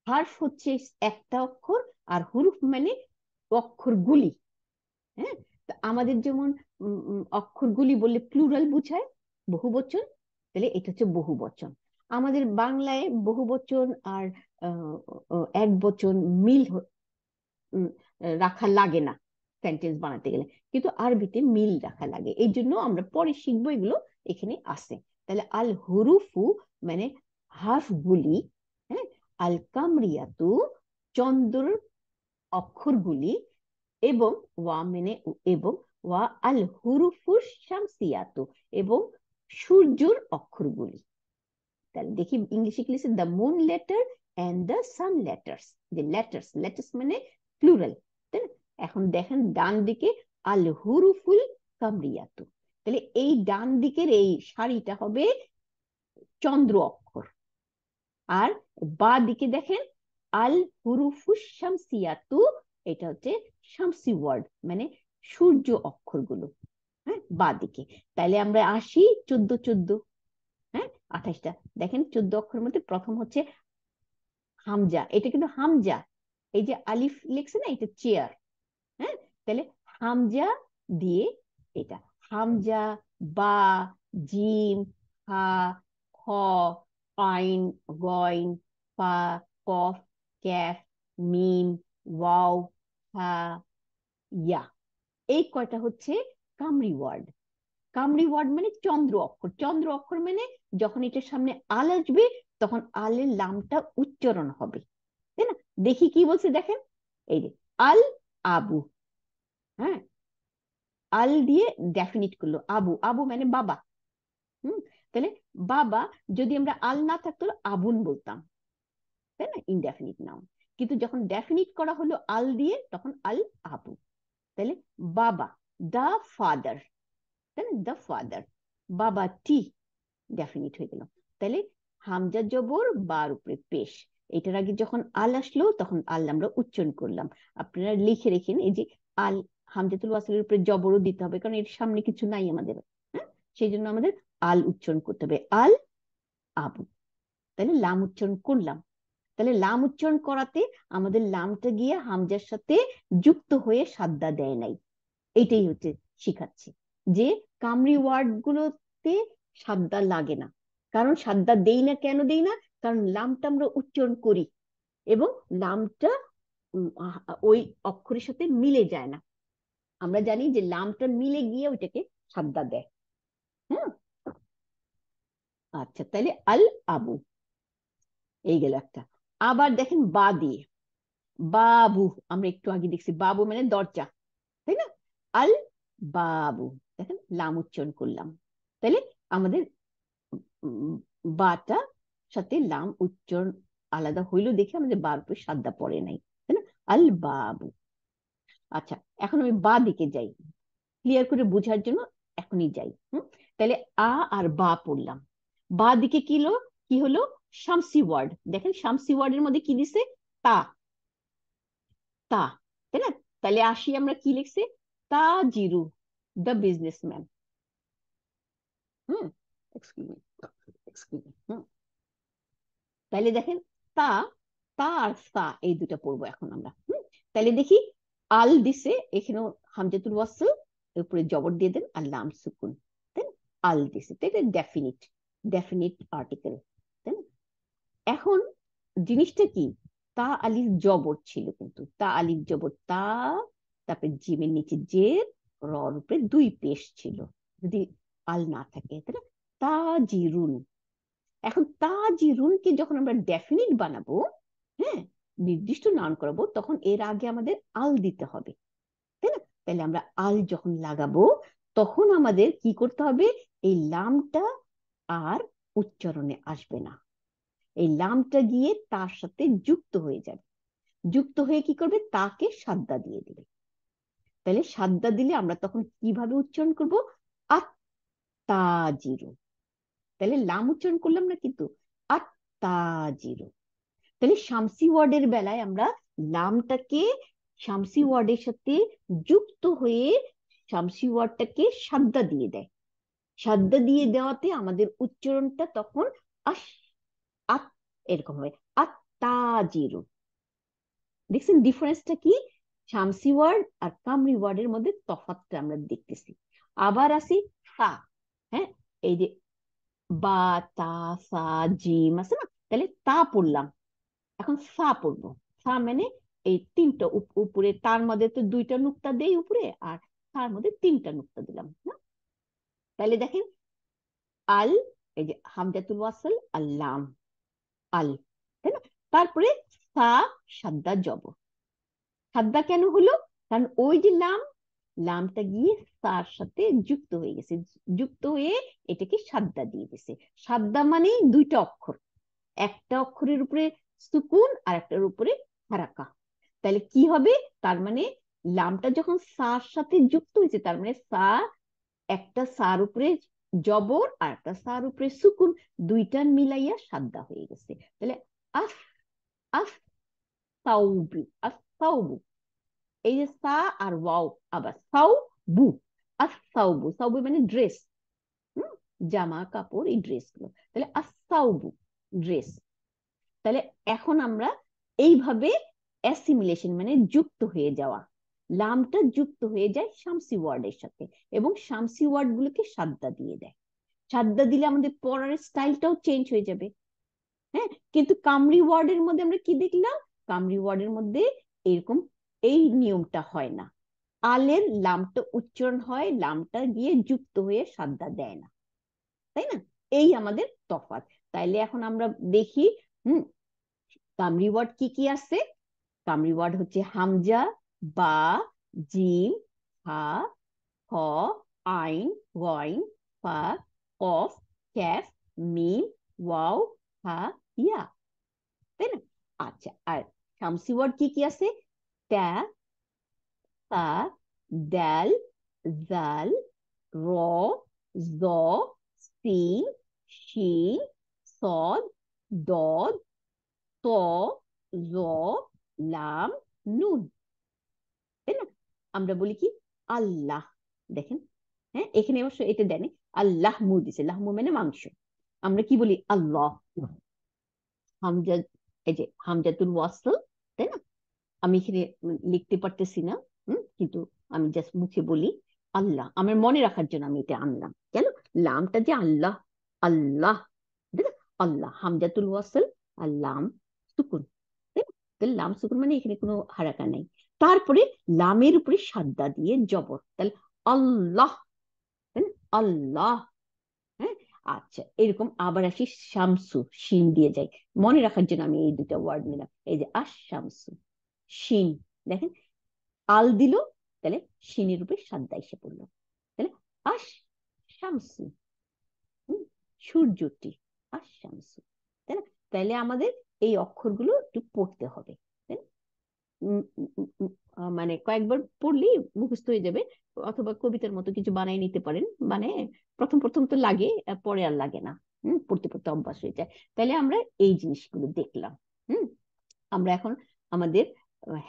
হার্ফ হচ্ছে একটা অক্ষর, আর হুরুফ মানে অক্ষরগুলি। হ্যাঁ, তা আমাদের যেমন অক্ষরগুলি বললে প্লুরাল বুঝায়, বহুবচন, তাহলে এটা হচ্ছে বহুবচন। আমাদের বাংলায় বহুবচন আর এক বচন মিল উম, রাখা লাগে না সেন্টেন্স বানাতে গেলে, কিন্তু আরবিতে মিল রাখা লাগে। এই জন্য আমরা পরে শিখবো, এগুলো এখানে আছে। তাহলে আল হুরুফু মানে হার্ফগুলি, হ্যাঁ, আল কামরিয়াতু চন্দ্র অক্ষরগুলি, এবং ওয়া মানে এবং ওয়া আল হুরুফুস শামসিয়াতু এবং সূর্যের অক্ষরগুলি। তাহলে দেখি ইংলিশে কি লিখছে, the moon letter and the sun letters. যে লেটার্স, লেটার্স মানে প্লুরাল, তাই না? এখন দেখেন ডান দিকে আল হুরুফুল কামরিয়াতু, তাহলে এই ডান দিকের এই সারিটা হবে চন্দ্র অক্ষর, আর বা দিকে দেখেন আল হুরুফুস শামসিয়াতু, এটা হচ্ছে শামসি ওয়ার্ড মানে সূর্য অক্ষরগুলো, হ্যাঁ, বা দিকে। তাইলে আমরা আসি 14, হ্যাঁ, 28টা। দেখেন 14 অক্ষরের মধ্যে প্রথম হচ্ছে হামজা, এটা কিন্তু হামজা, এই যে আলিফ লিখছে না, এটা চেয়ার। হ্যাঁ, তাহলে হামজা দিয়ে এটা হামজা, বা, জিম, হা, খ, আইন, গইন, ফা, কফ, ক্যাফ, মিম, ওয়াও, হা, ইয়া, এই কয়টা হচ্ছে কামরি ওয়ার্ড। কামরি ওয়ার্ড মানে চন্দ্র অক্ষর। চন্দ্র অক্ষর মানে যখন এটার সামনে আল আসবে তখন আলের লামটা উচ্চারণ হবে, তাই না? দেখি কি বলছে, দেখেন এই যে আল আবু, হ্যাঁ, আল দিয়ে ডেফিনিট করলো আবু, আবু মানে বাবা। হুম, তাহলে বাবা, যদি আমরা আল না থাকতো আবুন বলতাম, তাই না, ইনডেফিনিট নাউন। কিন্তু যখন ডেফিনিট করা হলো আল দিয়ে তখন আল আবু। তাহলে বাবা, দা ফাদার, তাই না, দা ফাদার, বাবা টি, ডেফিনিট হয়ে গেল। তাহলে হামজা জবর বার উপরে পেশ, এটার আগে যখন আল আসলো তখন আল আমরা উচ্চারণ করলাম। আপনারা লিখে রেখেন এই যে আল, হামজাতুল ওয়াসলের উপরে জবরও দিতে হবে, কারণ এর সামনে কিছু নাই আমাদের। হ্যাঁ, সেই জন্য আমাদের আল উচ্চারণ করতে হবে, আল আবু। তাহলে লাম উচ্চারণ করলাম। তাহলে লাম উচ্চারণ করাতে আমাদের লামটা গিয়ে হামজার সাথে যুক্ত হয়ে সাদ্দা দেয় নাই, এইটাই হচ্ছে শিখাচ্ছে যে কামরি ওয়ার্ড গুলোতে সাদ্দা লাগে না। কারণ সাদ্দা দেই না, কেন দেই না? কারণ লামটা আমরা উচ্চারণ করি এবং লামটা ওই অক্ষরের সাথে মিলে যায় না। আমরা জানি যে লামটা মিলে গিয়ে ওইটাকে সাদ্দা দেয়। হ্যাঁ, আচ্ছা, তাহলে আল আবু, এই গেল একটা। আবার দেখেন বা দিয়ে, বাবু, আমরা একটু আগে দেখছি বাবু মানে দরজা, তাই না? আল বাবু, দেখেন লাম উচ্চারণ করলাম, তাহলে আমাদের উম, বাটা সাথে লাম উচ্চারণ আলাদা হইলো দেখে আমাদের বার উপরে সাদ্দা পড়ে নাই, তাই না? আল বাবু। আচ্ছা, এখন আমি বা দিকে যাই ক্লিয়ার করে বোঝার জন্য, এখনই যাই। তাহলে আ আর বা পড়লাম, বা দিকে কি হলো? শামসি ওয়ার্ড, দেখেন শামসি ওয়ার্ডের মধ্যে কি দিছে? তা, তা, তাই না? তাহলে আসি, আমরা কি লিখছি? তাজিরু, the businessman. Hmm, excuse me, excuse me. তাহলে দেখেন, তা, তা আর সা, এই দুটা পড়বো এখন আমরা। তাহলে দেখি, আল দিছে এখানেও হামজাতুল ওয়াসল, এর উপরে জবর দিয়ে দেন আর লাম সুকুন, তাই না? আল দিছে, তাই ডেফিনিট, ডেফিনিট আর্টিকেল, তাই না? এখন জিনিসটা কি, তা আলিফ জবর ছিল, কিন্তু তা আলিফ জবর তা, তারপরে জিমের নিচে জের, রর উপরে দুই পেশ ছিল, যদি আল না থাকে, তাই না? তাজিরুন। এখন তাজিরুনকে যখন আমরা ডেফিনিট বানাবো, হ্যাঁ, নির্দিষ্ট নাউন করাবো, তখন এর আগে আমাদের আল দিতে হবে, তাই না? তাহলে আমরা আল যখন লাগাবো, তখন আমাদের কি করতে হবে? এই লামটা আর উচ্চারণে আসবে না, এই লামটা গিয়ে তার সাথে যুক্ত হয়ে যাবে, যুক্ত হয়ে কি করবে? তাকে সাদ্দা দিয়ে দিবে। তাহলে সাদ্দা দিলে আমরা তখন কিভাবে উচ্চারণ করব? আত্তাজিরু, তাহলে লাম উচ্চারণ করলাম না কিন্তু, আত্তাজিরু। তাহলে শামসি ওয়ার্ডের বেলায় আমরা লামটাকে শামসি ওয়ার্ডের সাথে যুক্ত হয়ে শামসি ওয়ার্ডটাকে সাদ্দা দিয়ে দেয়, সাদ্দা দিয়ে দেওয়াতে আমাদের উচ্চারণটা তখন আস, আত, এরকম হবে, আত্তাজিরু। দেখছেন ডিফারেন্সটা কি? শামসি ওয়ার্ড আর কামরি ওয়ার্ডের মধ্যে তফাৎটা আমরা দেখতেছি। আবার আসি সা, হ্যাঁ, এই যে বা, তা, সা, জিম আছে না, তাহলে তা পড়লাম, এখন সা পড়বো। সা মানে এই তিনটা উপরে, তার মধ্যে তো দুইটা নুক্তা দেই উপরে, আর তার মধ্যে তিনটা নুক্তা দিলাম না। তাহলে দেখেন, আল, এই যে হামজাতুল ওয়াসল, আল্লাম, আল, তাই না? তারপরে সা, সাদ্দা জবর। সাদ্দা কেন হলো? কারণ ওই যে লাম, লামটা গিয়ে তার সাথে যুক্ত হয়ে গেছে, যুক্ত হয়ে এটাকে সাদ্দা দিয়ে দিছে। সাদ্দা মানে দুইটা অক্ষর, একটা অক্ষরের উপরে সুকুন আর একটার উপরে হারাকা, তাহলে কি হবে? তার মানে লামটা যখন সার সাথে যুক্ত হয়েছে, তার মানে সা, একটা সার উপরে জবর আর একটা সার উপরে সুকুন, দুইটা মিলাইয়া সাদ্দা হয়ে গেছে। তাহলে আস, আস সাউবু, আস সাউবু, এই যে সা আর ওয়াও, আবার সাউ বু, আস সাউবু, সাউবু মানে ড্রেস, জামা কাপড়, এই ড্রেস গুলো, তাহলে আস সাউবু, ড্রেস। তাহলে এখন আমরা এইভাবে অ্যাসিমিলেশন মানে যুক্ত হয়ে যাওয়া, লামটা যুক্ত হয়ে যায় শামসি ওয়ার্ডের সাথে, এবং শামসি ওয়ার্ড গুলোকে সাদ্দা দিয়ে দেয়। সাদ্দা দিলে আমাদের পড়ার স্টাইলটাও চেঞ্জ হয়ে যাবে। হ্যাঁ, কিন্তু কামরি ওয়ার্ডের মধ্যে আমরা কি দেখলাম? কামরি ওয়ার্ডের মধ্যে এরকম এই নিয়মটা হয় না, আলের লামটা উচ্চারণ হয়, লামটা গিয়ে যুক্ত হয়ে সাদ্দা দেয় না, তাই না? এই আমাদের তফাৎ। তাইলে এখন আমরা দেখি, হুম, কামরি ওয়ার্ড কি কি আছে। কামরি ওয়ার্ড হচ্ছে হামজা, বা, জিম, হা, হ, আইন, গইন, ফা, কফ, ক্যাফ, মিম, ওয়াও, হা, ইয়া, তাই না? আচ্ছা, আর শামসি ওয়ার্ড কি কি আছে? তা, তা, দাল, জাল, র, জ, সিন, শিন, সদ, দদ, ত, জ, লাম, নুন, তাই না? আমরা বলি কি? আল্লাহ, দেখেন, হ্যাঁ, এখানে অবশ্য এটা দেয়নি, আল্লাহ মু দিছে, লাহমু মানে মাংস। আমরা কি বলি? আল্লাহ, হামজা, এই যে হামজাতুল ওয়াসল, তাই না? আমি এখানে লিখতে পারতেছি না, কিন্তু আমি জাস্ট মুখে বলি আল্লাহ, আমার মনে রাখার জন্য আমি এটা আনলাম। কেন? লামটা যে আল্লাহ, আল্লাহ, তাই না? আল্লাহ হামজাতুল ওয়াসল, আর লাম সুকুন, তাই না? তাহলে লাম সুকুন মানে এখানে কোনো হারাকা নাই। তারপরে লামের উপরে সাদ্দা দিয়ে জবর, তাহলে আল্লাহ, তাই না? আল্লাহ। হ্যাঁ, আচ্ছা এরকম আবার আসি শামসু, শিন দিয়ে যাই। মনে রাখার জন্য আমি এই দুটা ওয়ার্ড নিলাম, এই যে আশ শামসু, শিন। দেখেন আল দিল, তাহলে শিনের উপরে সাদ্দা এসে পড়লো, তাহলে আশ শামসু, সূর্যটি, আশ শামসু, তাই না? তাহলে আমাদের এই অক্ষরগুলো একটু পড়তে হবে, তাই না? মানে কয়েকবার পড়লেই মুখস্থ হয়ে যাবে, অথবা কবিতার মতো কিছু বানাই নিতে পারেন। মানে প্রথম প্রথম তো লাগে, পরে আর লাগে না, পড়তে পড়তে অভ্যাস হয়ে যায়। তাহলে আমরা এই জিনিসগুলো দেখলাম। হুম, আমরা এখন আমাদের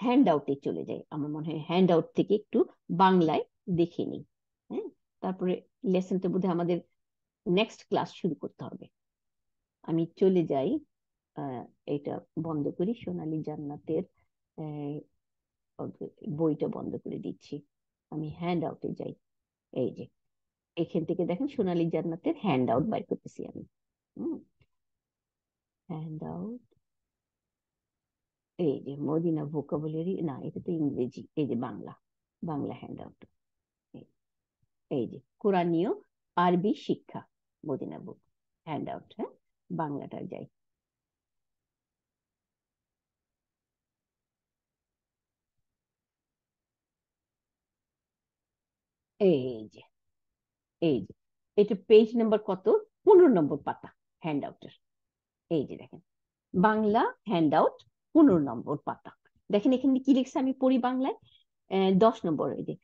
হ্যান্ড আউটে চলে যাই। আমার মনে হয় হ্যান্ড আউট থেকে একটু বাংলায় দেখে নিই। হ্যাঁ, তারপরে লেসনটা বোধহয় আমাদের নেক্সট ক্লাস শুরু করতে হবে। আমি চলে যাই, আহ এটা বন্ধ করি, সোনালী জান্নাতের বইটা বন্ধ করে দিচ্ছি, আমি হ্যান্ড আউটে যাই। এই যে এখান থেকে দেখেন সোনালী জান্নাতের হ্যান্ড আউট বাইর করতেছি আমি। হ্যান্ড আউট, এই যে মদিনা ভোকাবুলারি, না এটা তো ইংরেজি, এই যে বাংলা, বাংলা হ্যান্ড আউট। এই যে কোরআনীয় আরবি শিক্ষা মদিনা বুক হ্যান্ড আউট। হ্যাঁ, বাংলাটা যাই। এই যে, এই যে এটা পেজ নাম্বার কত, 15 নম্বর পাতা হ্যান্ড আউটের। এই যে দেখেন বাংলা হ্যান্ড আউট, 15 নম্বর পাতা। দেখেন এখানে কি লিখছে, আমি পড়ি বাংলায়। 10 নম্বর, এই যে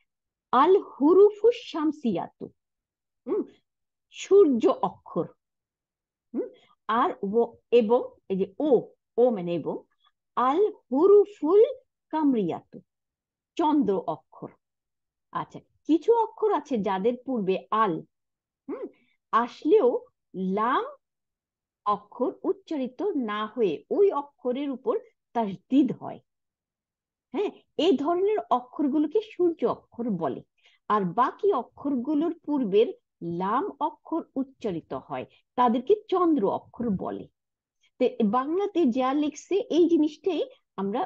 আল হুরুফু শামসিয়াতু, হুম, সূর্য অক্ষর। হুম, আর ও, এবং এই যে ও, ও মানে এবং, আল হুরুফুল কামরিয়াতু, চন্দ্র অক্ষর। আচ্ছা, কিছু অক্ষর আছে যাদের পূর্বে আল হুম আসলেও লাম অক্ষর উচ্চারিত না হয়ে ওই অক্ষরের উপর তাসদিদ হয়। হ্যাঁ, এই ধরনের অক্ষরগুলোকে সূর্য অক্ষর বলে। আর বাকি অক্ষরগুলোর পূর্বের লাম অক্ষর উচ্চারিত হয়, তাদেরকে চন্দ্র অক্ষর বলে। তো বাংলাতে যা লিখছে এই জিনিসটাই আমরা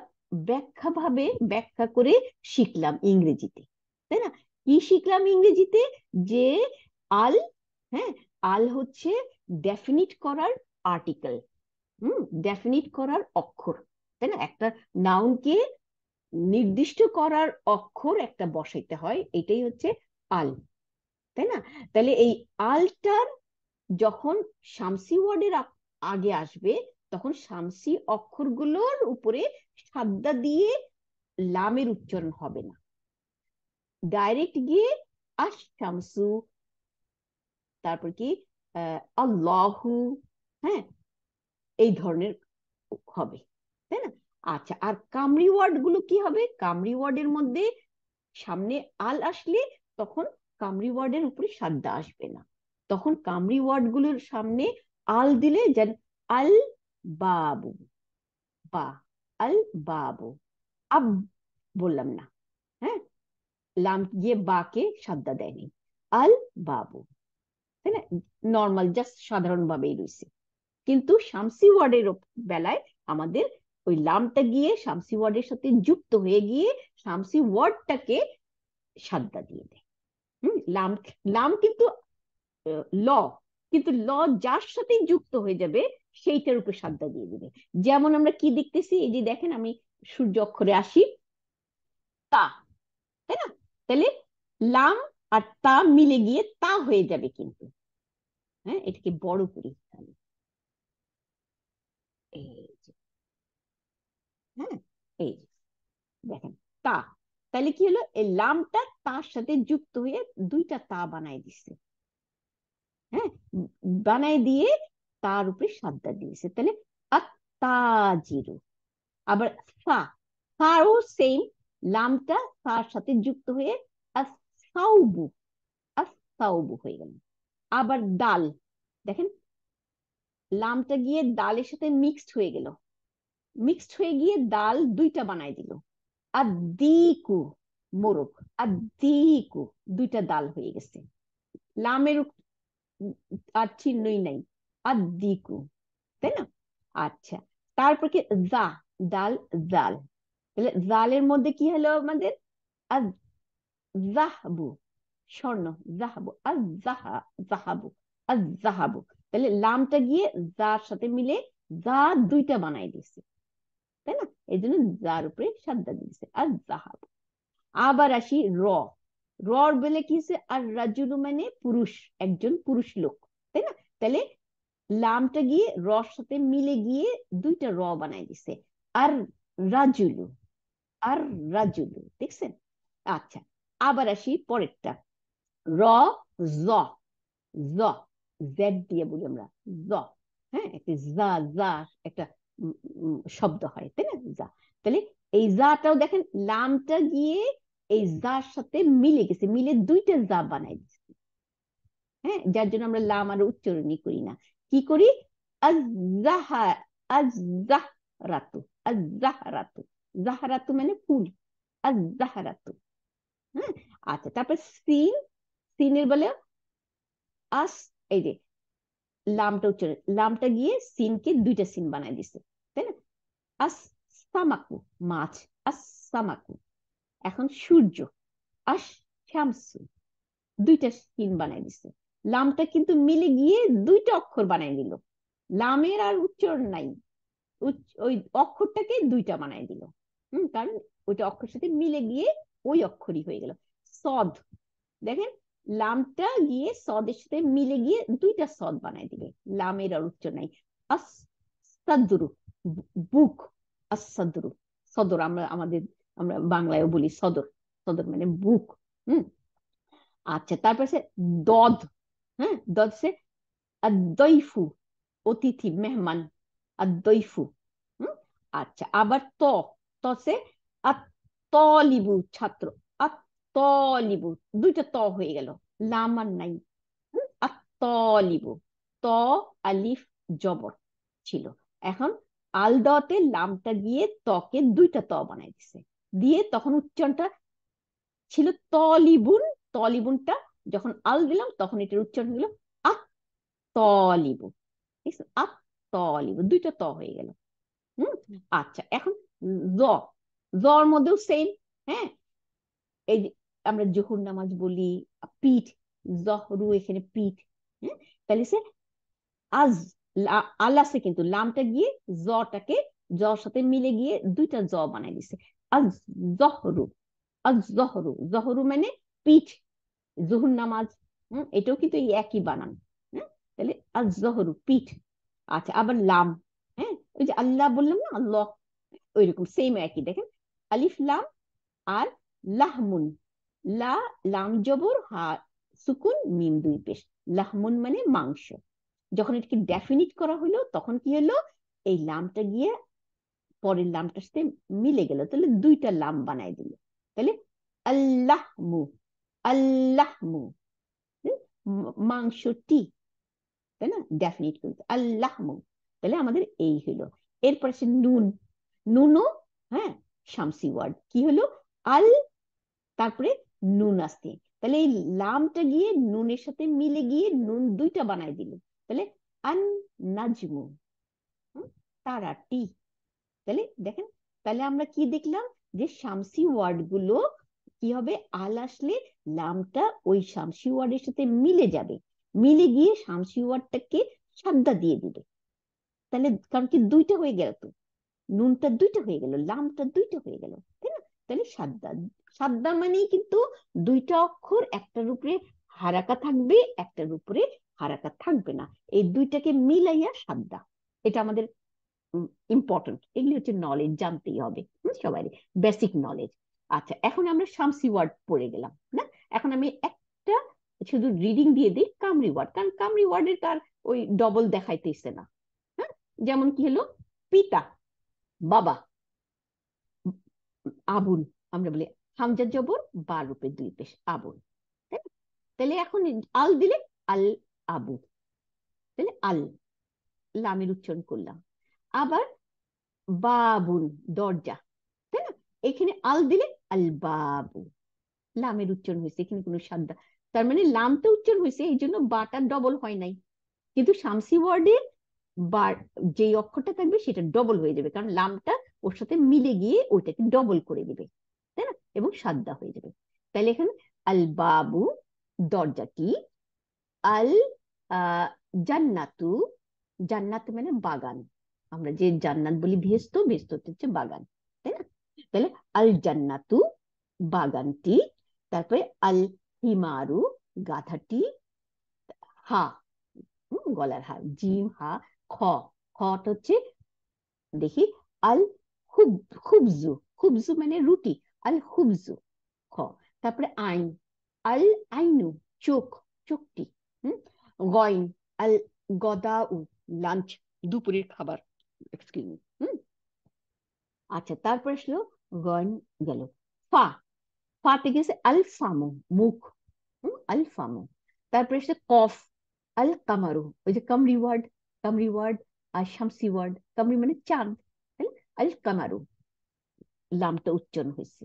ব্যাখ্যা করে শিখলাম ইংরেজিতে, তাই না? কি শিখলাম ইংরেজিতে, যে আল, হ্যাঁ, আল হচ্ছে ডেফিনিট করার আর্টিকেল, ডেফিনিট করার অক্ষর, তাই না? একটা নাউনকে নির্দিষ্ট করার অক্ষর একটা বসাইতে হয়, এটাই হচ্ছে আল, তাই না? তাহলে এই আলটার যখন শামসি ওয়ার্ডের আগে আসবে, তখন শামসি অক্ষরগুলোর উপরে সাদ্দা দিয়ে লামের উচ্চারণ হবে না, ডাইরেক্ট গিয়ে আশ শামসু, তারপর কি আল্লাহু, হ্যাঁ, এই ধরনের হবে, তাই না? আচ্ছা, আর কামরি ওয়ার্ড গুলো কি হবে, কামরি ওয়ার্ডের মধ্যে সামনে আল আসলে তখন কামরি ওয়ার্ডের উপরে সাদ্দা আসবে না, তখন কামরি ওয়ার্ড গুলোর সামনে আল দিলে, যেন আল বাবু, বা, আল বাবু, আব বললাম না, হ্যাঁ, লাম গিয়ে বাকে সাদ্দা দেয়নি, আল বাবু, তাই না? নর্মাল জাস্ট সাধারণ ভাবেই রয়েছে। কিন্তু শামসি ওয়ার্ডের বেলায় আমাদের ওই লামটা গিয়ে শামসি ওয়ার্ডের সাথে যুক্ত হয়ে গিয়ে শামসি ওয়ার্ডটাকে সাদ্দা দিয়ে দেয়। লাম, লাম কিন্তু ল, কিন্তু ল যার সাথে যুক্ত হয়ে যাবে সেইটার উপর সাদ্দা দিয়ে দিবে। যেমন আমরা কি দেখতেছি, এই যে দেখেন আমি সূর্য অক্ষরে আসি, তা, তাই না? তাহলে লাম আর তা মিলে গিয়ে তা হয়ে যাবে কিন্তু। হ্যাঁ, এটাকে বড় করি আমি, এই যে, হ্যাঁ, এই যে দেখেন তা, তাহলে কি হলো, এই লামটা তার সাথে যুক্ত হয়ে দুইটা তা বানাই দিচ্ছে। হ্যাঁ, বানাই দিয়ে তার উপরে সাদ্দা দিয়েছে, তাহলে আত্তাজিরু। আবার সা, সাও সেম, লামটা তার সাথে যুক্ত হয়ে আসাউবু, আসাউবু হয়ে গেল। আবার দাল, দেখেন লামটা গিয়ে দালের সাথে মিক্সড হয়ে গেল, মিক্সড হয়ে গিয়ে দাল দুইটা বানাই দিল, আদিকু, মোরগ, আদিকু, দুইটা দাল হয়ে গেছে, লামের আর চিহ্নই নাই, আদিকু, তাই না? আচ্ছা, তারপর কি যা, দাল জাল, তাহলে জালের মধ্যে কি হলো আমাদের? আজ জাহাবু, স্বর্ণ, জাহাবু, আজ জাহাবু, আজ জাহাবু। তাহলে লামটা গিয়ে যার সাথে মিলে যা দুইটা বানাই দিছে, তাই না? এই জন্য যার উপরে সাদ্দা দিয়েছে, আজ জাহাবু। আবার আসি র, রর বেলে কি হচ্ছে? আর রাজুলু মানে পুরুষ, একজন পুরুষ লোক, তাই না? তাহলে লামটা গিয়ে রর সাথে মিলে গিয়ে দুইটা র বানাই দিছে, আর রাজুলু, আর রাজুলু, দেখছেন? আচ্ছা, আবার আসি পরেরটা, র, জ, জ, জেড দিয়ে বলি আমরা, জ, হ্যাঁ, একটা যা, যা একটা শব্দ হয়, তাই না? যা। তাহলে এই যাটাও দেখেন লামটা গিয়ে এই যার সাথে মিলে গেছে, মিলে দুইটা যা বানাই দিচ্ছে, হ্যাঁ, যার জন্য আমরা লাম আর উচ্চারণই করি না, কি করি? আজ-জাহা, আজ-জাহরাতু, আজ-জাহরাতু, জাহরাতু মানে ফুল, আজ-জাহরাতু। হ্যাঁ, আচ্ছা, তারপর সিন, সিনের বলে আস, এই যে লামটা উচ্চারণ, লামটা গিয়ে সিনকে দুইটা সিন বানাই দিছে, তাই না? আস সামাকু, মাছ, আস সামাকু। এখন সূর্য, আস শামসু, দুইটা সিন বানাই দিছে, লামটা কিন্তু মিলে গিয়ে দুইটা অক্ষর বানাই দিল, লামের আর উচ্চারণ নাই, ওই অক্ষরটাকে দুইটা বানাই দিল। কারণ ওইটা অক্ষরের সাথে মিলে গিয়ে ওই অক্ষরই হয়ে গেল সদ। দেখেন, লামটা গিয়ে সদের সাথে মিলে গিয়ে দুইটা সদ বানাই দিবে, লামের আর উচ্চারণ নাই। আস সাদরু, বুক, আস সাদরু, সদর, আমরা বাংলায়ও বলি সদর, সদর মানে বুক। হুম, আচ্ছা, তারপর সে দদ, হ্যাঁ, দদ সে আদইফু, অতিথি, মেহমান, আদইফু। আচ্ছা, আবার ত, ত সে আত্তলিবু, ছাত্র, আত্তলিবু, দুইটা ত হয়ে গেল, লাম আর নাই। আত্তলিবু, ত, আলিফ, জবর ছিল, এখন আলদতে লামটা গিয়ে তকে দুইটা ত বানাই দিছে, দিয়ে তখন উচ্চারণটা ছিল তলিবুন, তলিবুনটা যখন আল দিলাম তখন এটার উচ্চারণ হলো আত তলিবু, আত তলিবু, দুইটা ত হয়ে গেল। হম, আচ্ছা, এখন জ, জর মধ্যেও সেম, হ্যাঁ, এই যে আমরা জোহর নামাজ বলি, পিঠ, জহরু, এখানে পিঠ। হ্যাঁ, তাহলে সে আজ, আল আছে কিন্তু লামটা গিয়ে জটাকে জর সাথে মিলে গিয়ে দুইটা জ বানাই দিছে, আজ জহরু, আজ জহরু, জহরু মানে পিঠ, জোহর নামাজ। এটাও কিন্তু এই একই বানান। হ্যাঁ, তাহলে আজ জহরু, পিঠ। আচ্ছা, আবার লাম, হ্যাঁ, ওই যে আল্লাহ বললাম না, আল্লাহ, ওইরকম সেম একই, দেখেন, আলিফ লাম আর লাহমুন, লা, লাম জবর, হা সুকুন, মিম দুই পেশ, লাহমুন মানে মাংস। যখন এটাকে ডেফিনিট করা হলো তখন কি হলো? এই লামটা গিয়ে পরের লামটার সাথে মিলে গেল, তাহলে দুইটা লাম বানাই দিল, তাহলে আল্লাহমু, আল্লাহমু, মাংসটি, তাই না? ডেফিনিট করতে আল্লাহমু, তাহলে আমাদের এই হলো। এরপর আছে নুন, নুনও, হ্যাঁ, শামসি ওয়ার্ড, কি হলো? আল, তারপরে নুন আসতে, তাহলে এই লামটা গিয়ে নুনের সাথে মিলে গিয়ে নুন দুইটা বানাই দিল, তাহলে আন নাজমু, তারাটি। তাহলে দেখেন, তাহলে আমরা কি দেখলাম? যে শামসি ওয়ার্ড গুলো কি হবে? আল আসলে লামটা ওই শামসি ওয়ার্ডের সাথে মিলে যাবে, মিলে গিয়ে শামসি ওয়ার্ডটাকে সাদ্দা দিয়ে দিবে, তাহলে কারণ কি দুইটা হয়ে গেল তো, নুনটা দুইটা হয়ে গেল, লামটা দুইটা হয়ে গেল, তাই না? তাহলে সাদ্দা, সাদ্দা মানেই কিন্তু দুইটা অক্ষর, একটার উপরে হারাকা থাকবে, একটার উপরে হারাকা থাকবে না, এই দুইটাকে মিলাইয়া সাদ্দা। এটা আমাদের ইম্পর্টেন্ট, এগুলি হচ্ছে নলেজ, জানতেই হবে সবাই, বেসিক নলেজ। আচ্ছা, এখন আমরা শামসি ওয়ার্ড পড়ে গেলাম না, এখন আমি একটা শুধু রিডিং দিয়ে দিই কামরি ওয়ার্ড, কারণ কামরি ওয়ার্ডের তার ওই ডবল দেখাইতেছে না। হ্যাঁ, যেমন কি হলো? পিতা, বাবা, আবুল, আমরা বলি হামজা জবর বা রূপে দুই পেশ, আবুল, তাই না? তাহলে এখন আল দিলে আল আবু, তাহলে আল, লামের উচ্চারণ করলাম। আবার বাবুন, দরজা, তাই না? এখানে আল দিলে আল বাবু, লামের উচ্চারণ হয়েছে, এখানে কোনো সাদ্দা, তার মানে লামটা উচ্চারণ হয়েছে, এই জন্য বাটা ডবল হয় নাই, কিন্তু শামসি ওয়ার্ডে বা যেই অক্ষরটা থাকবে সেটা ডবল হয়ে যাবে, কারণ লামটা ওর সাথে মিলে গিয়ে ওইটাকে ডবল করে দিবে, তাই না, এবং সাদ্দা হয়ে যাবে। তাহলে এখানে আল বাবু দরজাটি, আল জান্নাতু, জান্নাত মানে বাগান, আমরা যে জান্নাত বলি ভেস্ত, ভেস্ত হচ্ছে বাগান, তাই না। তাহলে আল জান্নাতু বাগানটি, তারপরে আল হিমারু গাধাটি, হা গলার হা, জিম হা, খ, খটা হচ্ছে দেখি আল খুব, খুবজু, খুবজু মানে রুটি, আল খুবজু খ। তারপরে আইন, আল আইনু চোখ, চোখটি। গইন, আল গদাউ লাঞ্চ, দুপুরের খাবার, এক্সকিউজ মি। আচ্ছা, তারপর আসলো গন গেল, ফা, ফাতে গেছে আল ফামু মুখ, আল ফামু। তারপরে এসে কফ, আল কামারু, ওই যে কামরি ওয়ার্ড, কামরি ওয়ার্ড আর শামসি ওয়ার্ড, কামরি মানে চাঁদ, তাই না? আল কামারু, লামটা উচ্চারণ হয়েছে।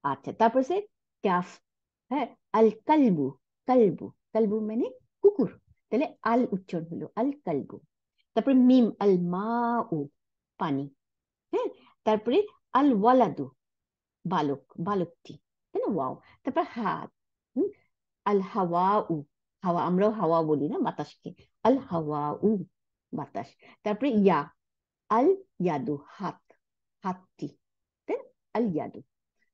আচ্ছা, তারপর সে ক্যাফ, হ্যাঁ, আল কালবু, কালবু, কালবু মানে কুকুর, তাহলে আল উচ্চারণ হলো আল কালবু। তারপরে মিম, আল মাউ পানি, হ্যাঁ। তারপরে আল ওয়ালাদু বালক, বালকটি, তাই না, ওয়াও। তারপর হাত, আল হাওয়াউ, হাওয়া, আমরাও হাওয়া বলি না বাতাসকে, আল হাওয়াউ বাতাস। তারপরে ইয়া, আল ইয়াদু হাত, হাতটি, তাই না? আল ইয়াদু।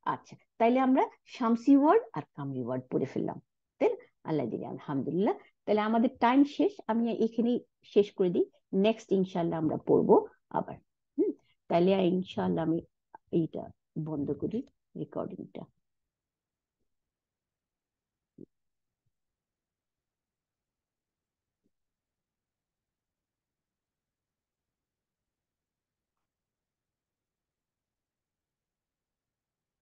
আচ্ছা, তাইলে আমরা শামসি ওয়ার্ড আর কামরি ওয়ার্ড পড়ে ফেললাম, তাই না। আল্লাহ দিলে আলহামদুলিল্লাহ। তাহলে আমাদের টাইম শেষ, আমি এখানেই শেষ করে দিই। নেক্সট ইনশাল্লাহ আমরা পড়বো আবার। তাইলে ইনশাল্লাহ আমি এইটা বন্ধ করি রেকর্ডিংটা।